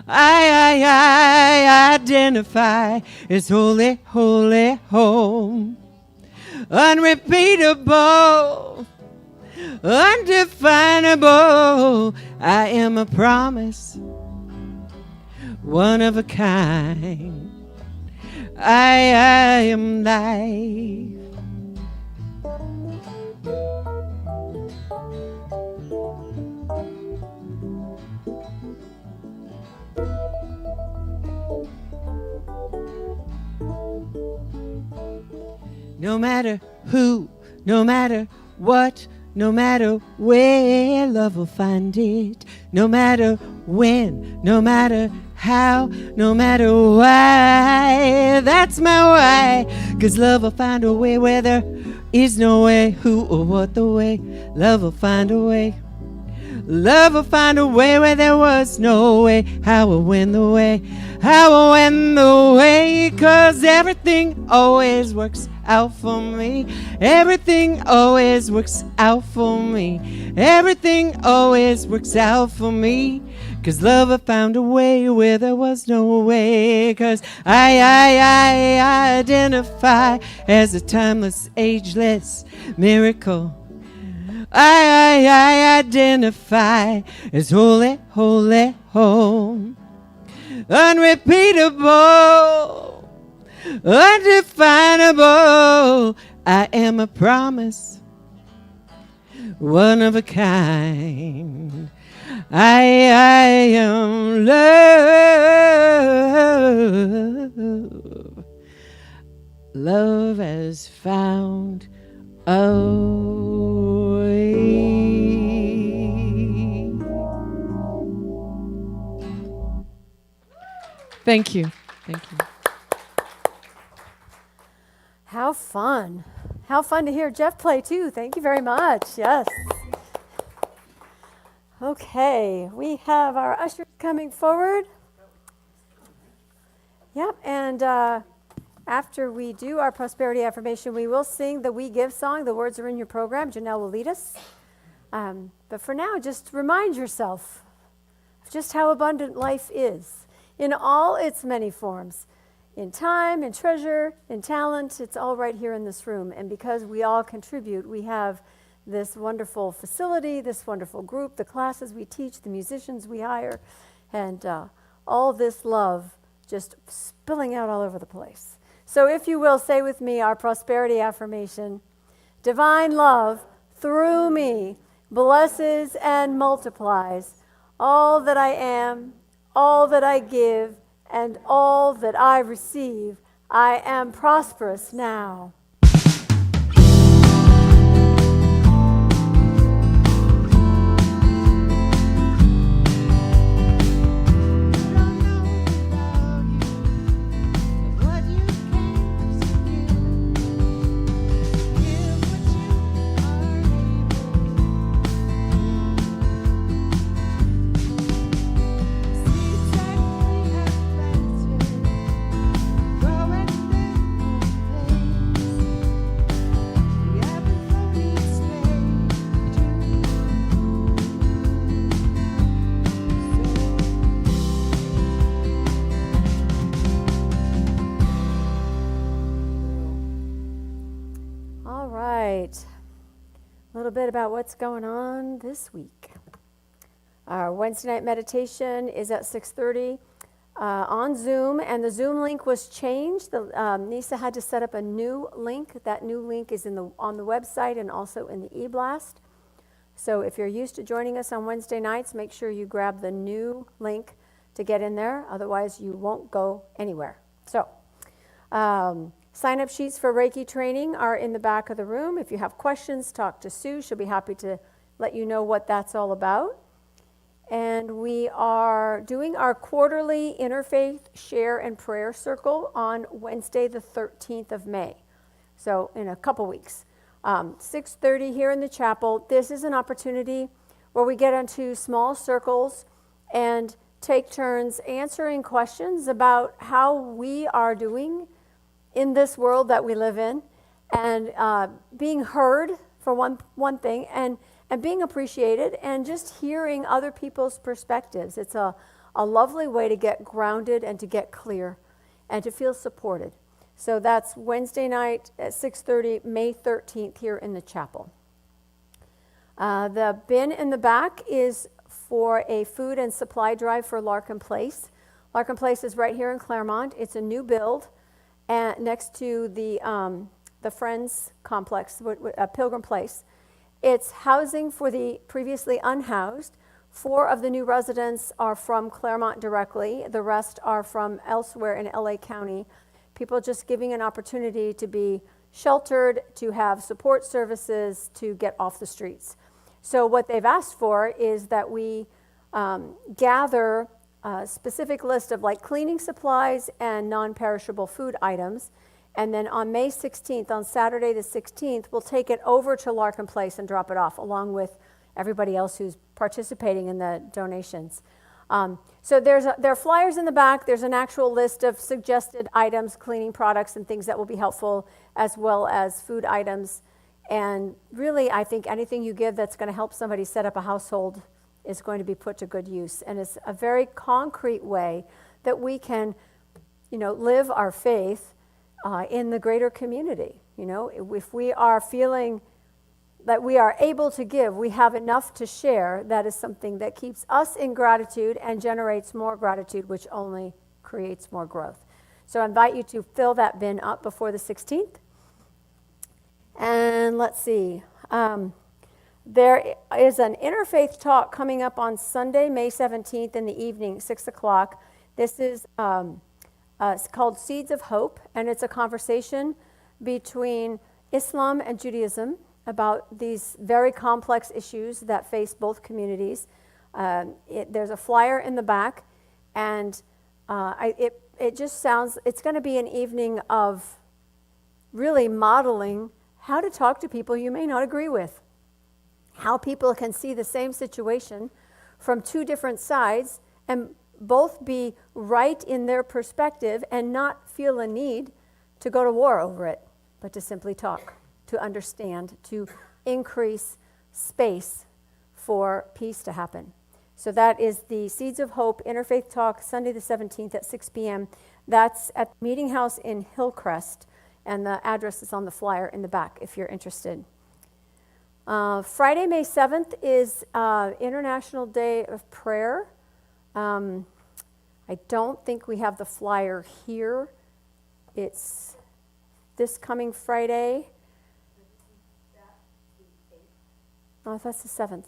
I identify as holy, holy home. Unrepeatable, undefinable. I am a promise, one of a kind. I am life. No matter who, no matter what, no matter where, love will find it. No matter when, no matter how, no matter why. That's my why. 'Cause love will find a way where there is no way. Who or what the way? Love will find a way. Love will find a way where there was no way. How or when the way? How or when the way? 'Cause everything always works out for me. Everything always works out for me. Everything always works out for me. 'Cause love have found a way where there was no way. 'Cause I identify as a timeless, ageless miracle. I identify as holy, holy home. Unrepeatable, undefinable. I am a promise, one of a kind. I am love. Love has found a way. Thank you. Thank you. How fun. How fun to hear Jeff play, too. Thank you very much. Yes. Okay, we have our ushers coming forward. Yep, and after we do our prosperity affirmation, we will sing the We Give song. The words are in your program. Janelle will lead us. But for now, just remind yourself of just how abundant life is in all its many forms. in time, in treasure, in talent. It's all right here in this room. And because we all contribute, we have this wonderful facility, this wonderful group, the classes we teach, the musicians we hire, and all this love just spilling out all over the place. So if you will, say with me our prosperity affirmation. Divine love through me blesses and multiplies all that I am, all that I give, and all that I receive. I am prosperous now. A little bit about what's going on this week. Our Wednesday night meditation is at 6:30 on Zoom, and the Zoom link was changed. Nisa had to set up a new link. That new link is on the website and also in the e-blast. So if you're used to joining us on Wednesday nights, make sure you grab the new link to get in there. Otherwise, you won't go anywhere. So sign-up sheets for Reiki training are in the back of the room. If you have questions, talk to Sue. She'll be happy to let you know what that's all about. And we are doing our quarterly Interfaith Share and Prayer Circle on Wednesday, the 13th of May. So in a couple weeks. 6:30 here in the chapel. This is an opportunity where we get into small circles and take turns answering questions about how we are doing in this world that we live in, and being heard for one thing, and being appreciated, and just hearing other people's perspectives. It's a lovely way to get grounded and to get clear and to feel supported. So that's Wednesday night at 6:30, May 13th here in the chapel. The bin in the back is for a food and supply drive for Larkin Place. Larkin Place is right here in Claremont. It's a new build and next to the Friends Complex, Pilgrim Place. It's housing for the previously unhoused. 4 of the new residents are from Claremont directly. The rest are from elsewhere in LA County. People just giving an opportunity to be sheltered, to have support services, to get off the streets. So what they've asked for is that we gather a specific list of like cleaning supplies and non-perishable food items. And then on May 16th, on Saturday the 16th, we'll take it over to Larkin Place and drop it off along with everybody else who's participating in the donations. So there are flyers in the back. There's an actual list of suggested items, cleaning products and things that will be helpful, as well as food items. And really, I think anything you give that's going to help somebody set up a household is going to be put to good use. And it's a very concrete way that we can, live our faith in the greater community. If we are feeling that we are able to give, we have enough to share, that is something that keeps us in gratitude and generates more gratitude, which only creates more growth. So I invite you to fill that bin up before the 16th. And let's see. There is an interfaith talk coming up on Sunday, May 17th in the evening, 6 o'clock. This is it's called Seeds of Hope, and it's a conversation between Islam and Judaism about these very complex issues that face both communities. There's a flyer in the back, and it just sounds, it's going to be an evening of really modeling how to talk to people you may not agree with, how people can see the same situation from 2 different sides and both be right in their perspective and not feel a need to go to war over it, but to simply talk, to understand, to increase space for peace to happen. So that is the Seeds of Hope Interfaith Talk, Sunday the 17th at 6 p.m. That's at the Meeting House in Hillcrest, and the address is on the flyer in the back if you're interested. Friday, May 7th is International Day of Prayer. I don't think we have the flyer here. It's this coming Friday. Oh, that's the 7th.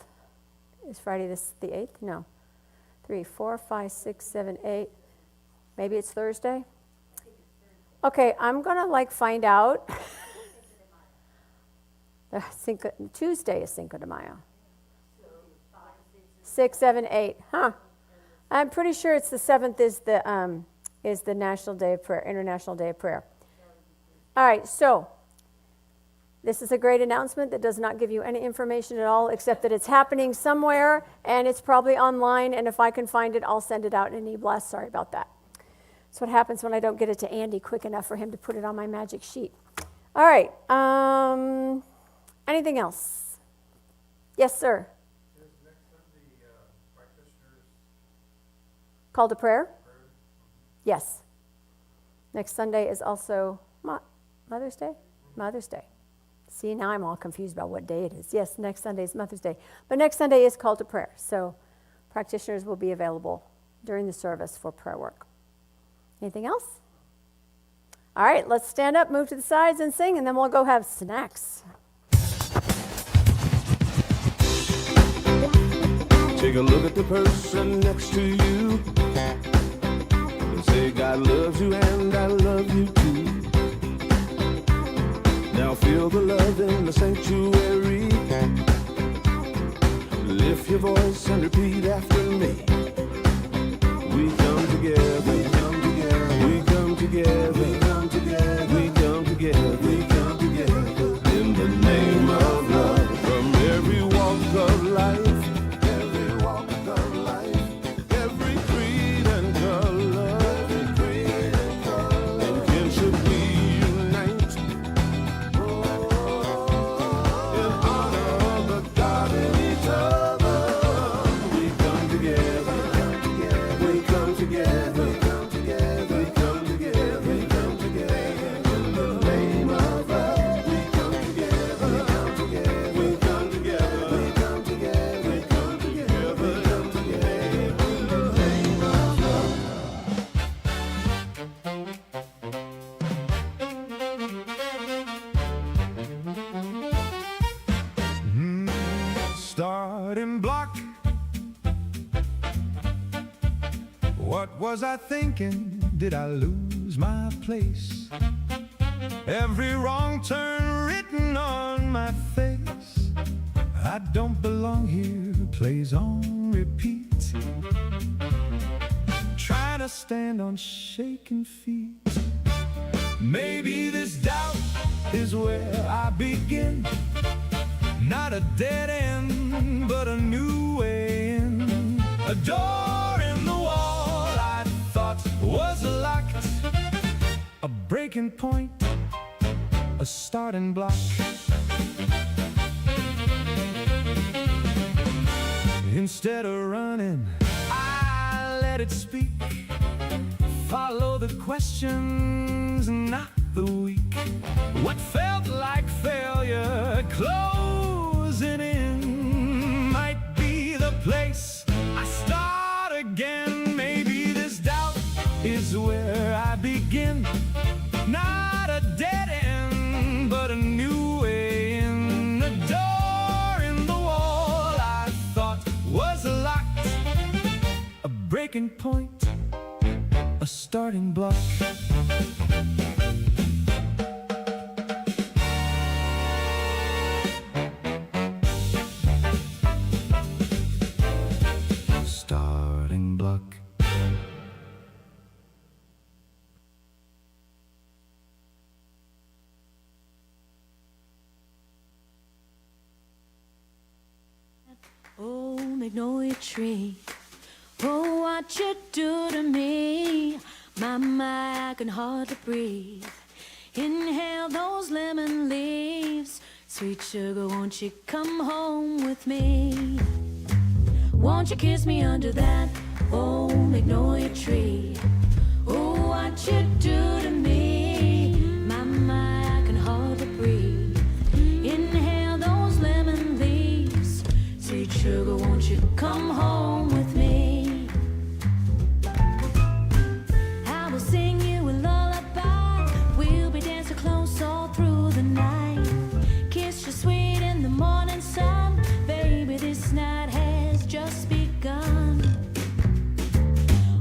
Is Friday this the 8th? No. 3, 4, 5, 6, 7, 8. Maybe it's Thursday? Okay, I'm going to find out. Tuesday is Cinco de Mayo. 6, 7, 8. Huh. I'm pretty sure it's the 7th is the National Day of Prayer, International Day of Prayer. All right, so this is a great announcement that does not give you any information at all except that it's happening somewhere and it's probably online, and if I can find it, I'll send it out in an e-blast. Sorry about that. That's what happens when I don't get it to Andy quick enough for him to put it on my magic sheet. All right. Anything else? Yes, sir. Is next Sunday practitioners Call to prayer? Yes. Next Sunday is also Mother's Day? Mother's Day. See, now I'm all confused about what day it is. Yes, next Sunday is Mother's Day. But next Sunday is call to prayer. So practitioners will be available during the service for prayer work. Anything else? All right, let's stand up, move to the sides, and sing, and then we'll go have snacks. Take a look at the person next to you and say, God loves you and I love you too. Now feel the love in the sanctuary. Lift your voice and repeat after me. We come together, we come together, we come together, we come together, we come together, we come together. In the name of love, from every walk of life. Starting block. What was I thinking? Did I lose my place? Every wrong turn written on my face. I don't belong here, plays on repeat. Trying to stand on shaking feet. Maybe this doubt is where I begin. Not a dead end, but a new way in. A door in the wall I thought was locked. A breaking point, a starting block. Instead of running, I let it speak. Follow the questions, not the weak. What felt like failure, closing in, might be the place I start again. Maybe this doubt is where I begin. Not a dead end, but a new way in. A door in the wall I thought was locked. A breaking point, a starting block. Starting block. Oh, magnolia tree, oh, what you do to me. My, I can hardly breathe. Inhale those lemon leaves. Sweet sugar, won't you come home with me? Won't you kiss me under that old magnolia tree? Oh, what you do to me, my, I can hardly breathe. Inhale those lemon leaves. Sweet sugar, won't you come home with me? I will sing you a lullaby. We'll be dancing close all through the night. Kiss you sweet in the morning sun. Baby, this night has just begun.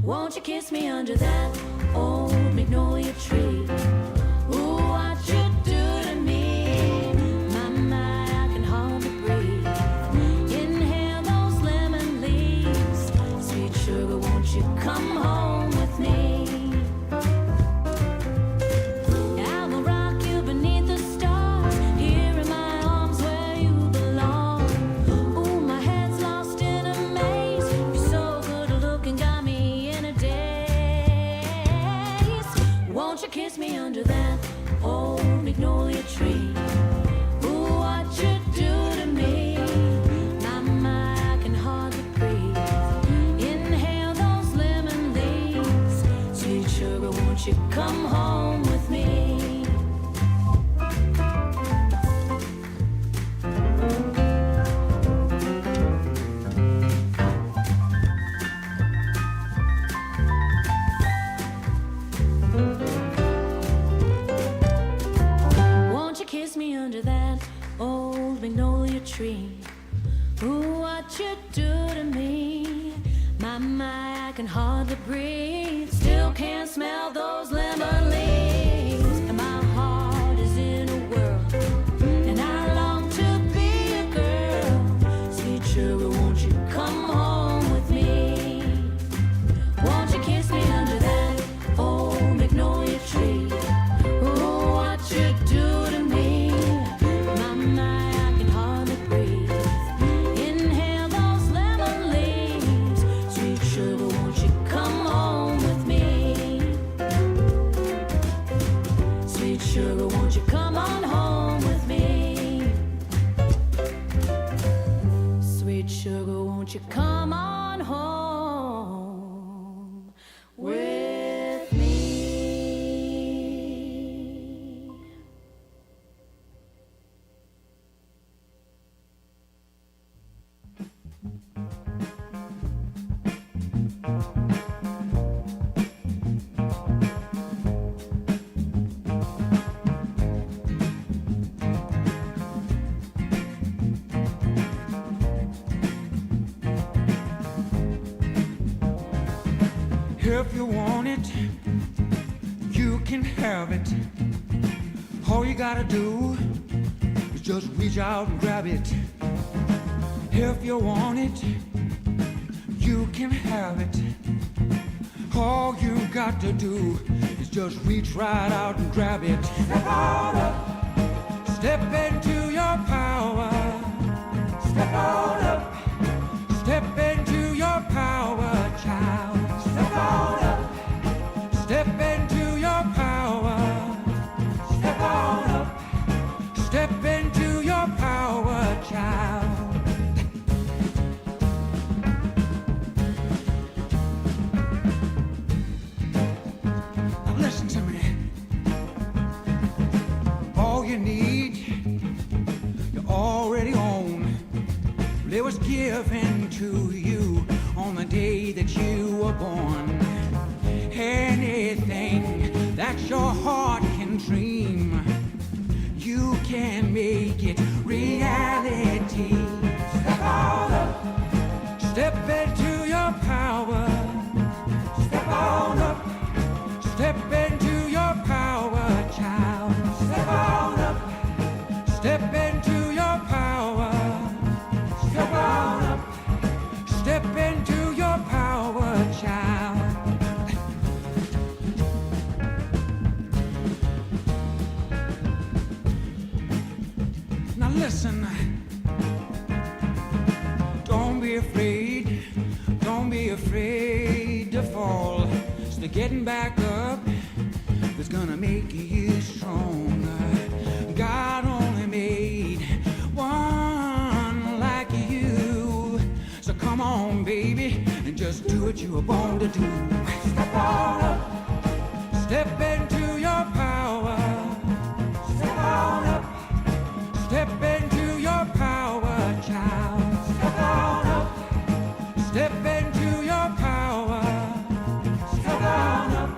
Won't you kiss me under that old magnolia tree? Ooh, what you do to me, my, I can hardly breathe. Inhale those lemon leaves. Sweet sugar, won't you come home with me? I will rock you beneath the stars, here in my arms where you belong. Ooh, my head's lost in a maze. You're so good looking, got me in a daze. Won't you kiss me under that old magnolia tree? Ooh, what you do to me, my, I can hardly breathe. Inhale those lemon leaves. Sweet sugar, won't you come home with me? Won't you kiss me under that old magnolia tree? Ooh, what you do to me, my, I can hardly breathe. Still can't smell those lemon leaves, and my heart is in a whirl, and I long to be a girl. Sweet sugar, won't you come home with me? Won't you kiss me under that old magnolia tree? Ooh, what you do to me, my, I can hardly breathe. Inhale those lemon leaves. Sweet sugar, won't you come home with me? Sweet sugar, won't you come on home with me? Sweet sugar, won't you come on home with me? If you want it, you can have it. All you gotta do is just reach out and grab it. If you want it, you can have it. All you got to do is just reach right out and grab it. Step on up, step into your power. Step on up, step into your power, child. Step on up, step into your power. Step on up, step into your power, child. Now listen to me. All you need, you already own. It was given to you on the day that you were born. Anything that your heart can dream, you can make it reality. Step on up, step into your power. Step on up, step into your power, child. Step on up, step into your power. Step on up, step into your power, child. Now listen, don't be afraid, don't be afraid to fall. It's the getting back up that's gonna make you stronger. God only made one like you, so come on, Just do what you were born to do. Step on up. Step into your power. Step on up. Step into your power, child. Step on up. Step into your power. Step on up.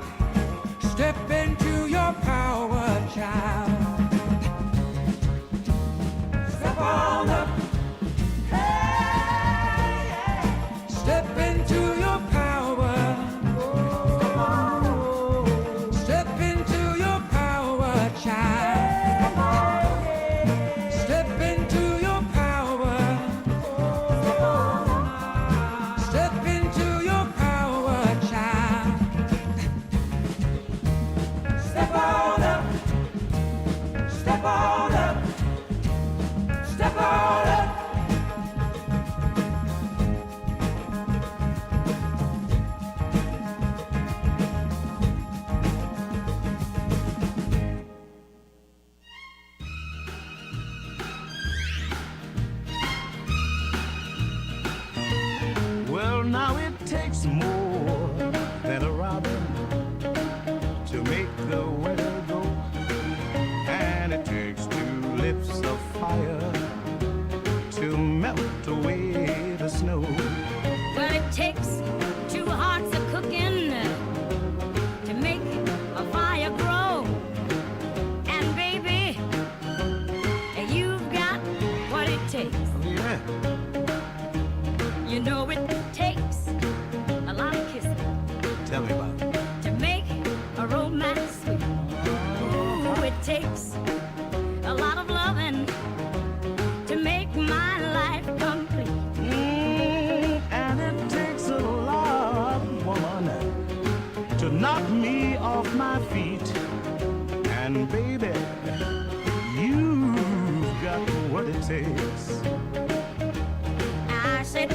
Step into your power, child. Step on up. Step into your power. Step into your power, child. Step into your power. Step into your power, child. Step on up. Step on up. Step on up. Well, now it takes more than a robin to make the weather go, and it takes two lips of fire to melt away the snow. Well, it takes two hearts of cooking to make a fire grow. And baby, you've got what it takes. Yeah. You know it takes a lot of kissing Tell me about it. to make a romance sweet. Ooh, it takes a lot of loving to make my life complete. And it takes a lot, woman, to knock me off my feet. And baby, you've got what it takes. I said,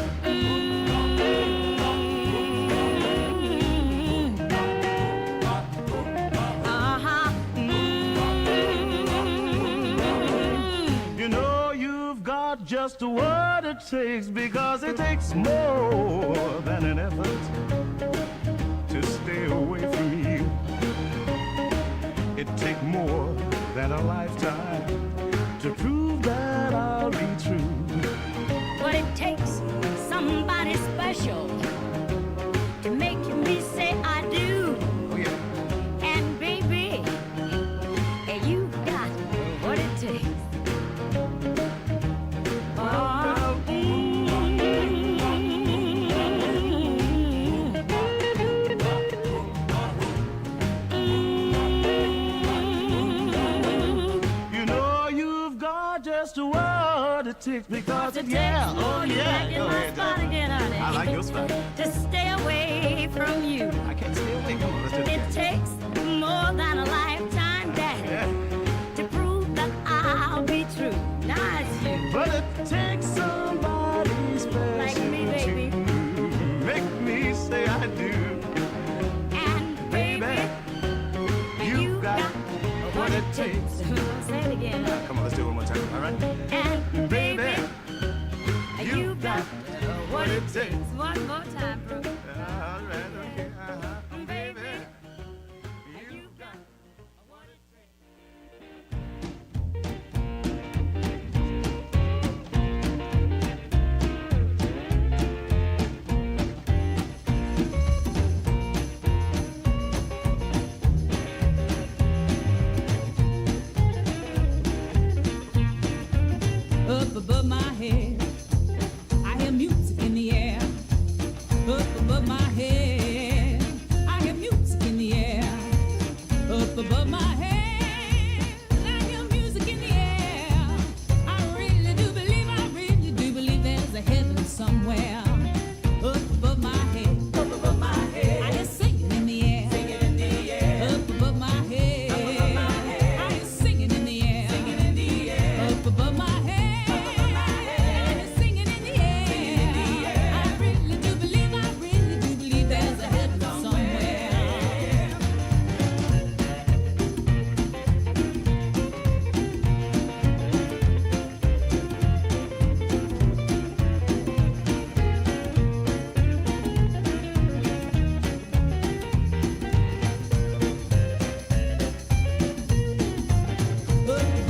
You know you've got just what it takes, because it takes more than an effort to stay away from you. It takes more than a lifetime to prove that I'll be true. but it takes somebody special to make me say I do. Oh yeah. And baby, you got what it takes. Oh, You know you've got just what it takes, because it, yeah, oh yeah. Get Go my ahead, spot Daddy. again, honey. I like your spot. To stay away from you. I can't stay away. Come on, let's do it It again. takes more than a lifetime, Daddy, Yeah. to prove that I'll be true. Now it's you. But it takes somebody special Like me, baby. to make me say I do. And baby, You've got what it takes. Say it again. Come on, let's do it one more time, all right? And baby, Baby, you got what it takes. takes. One more time.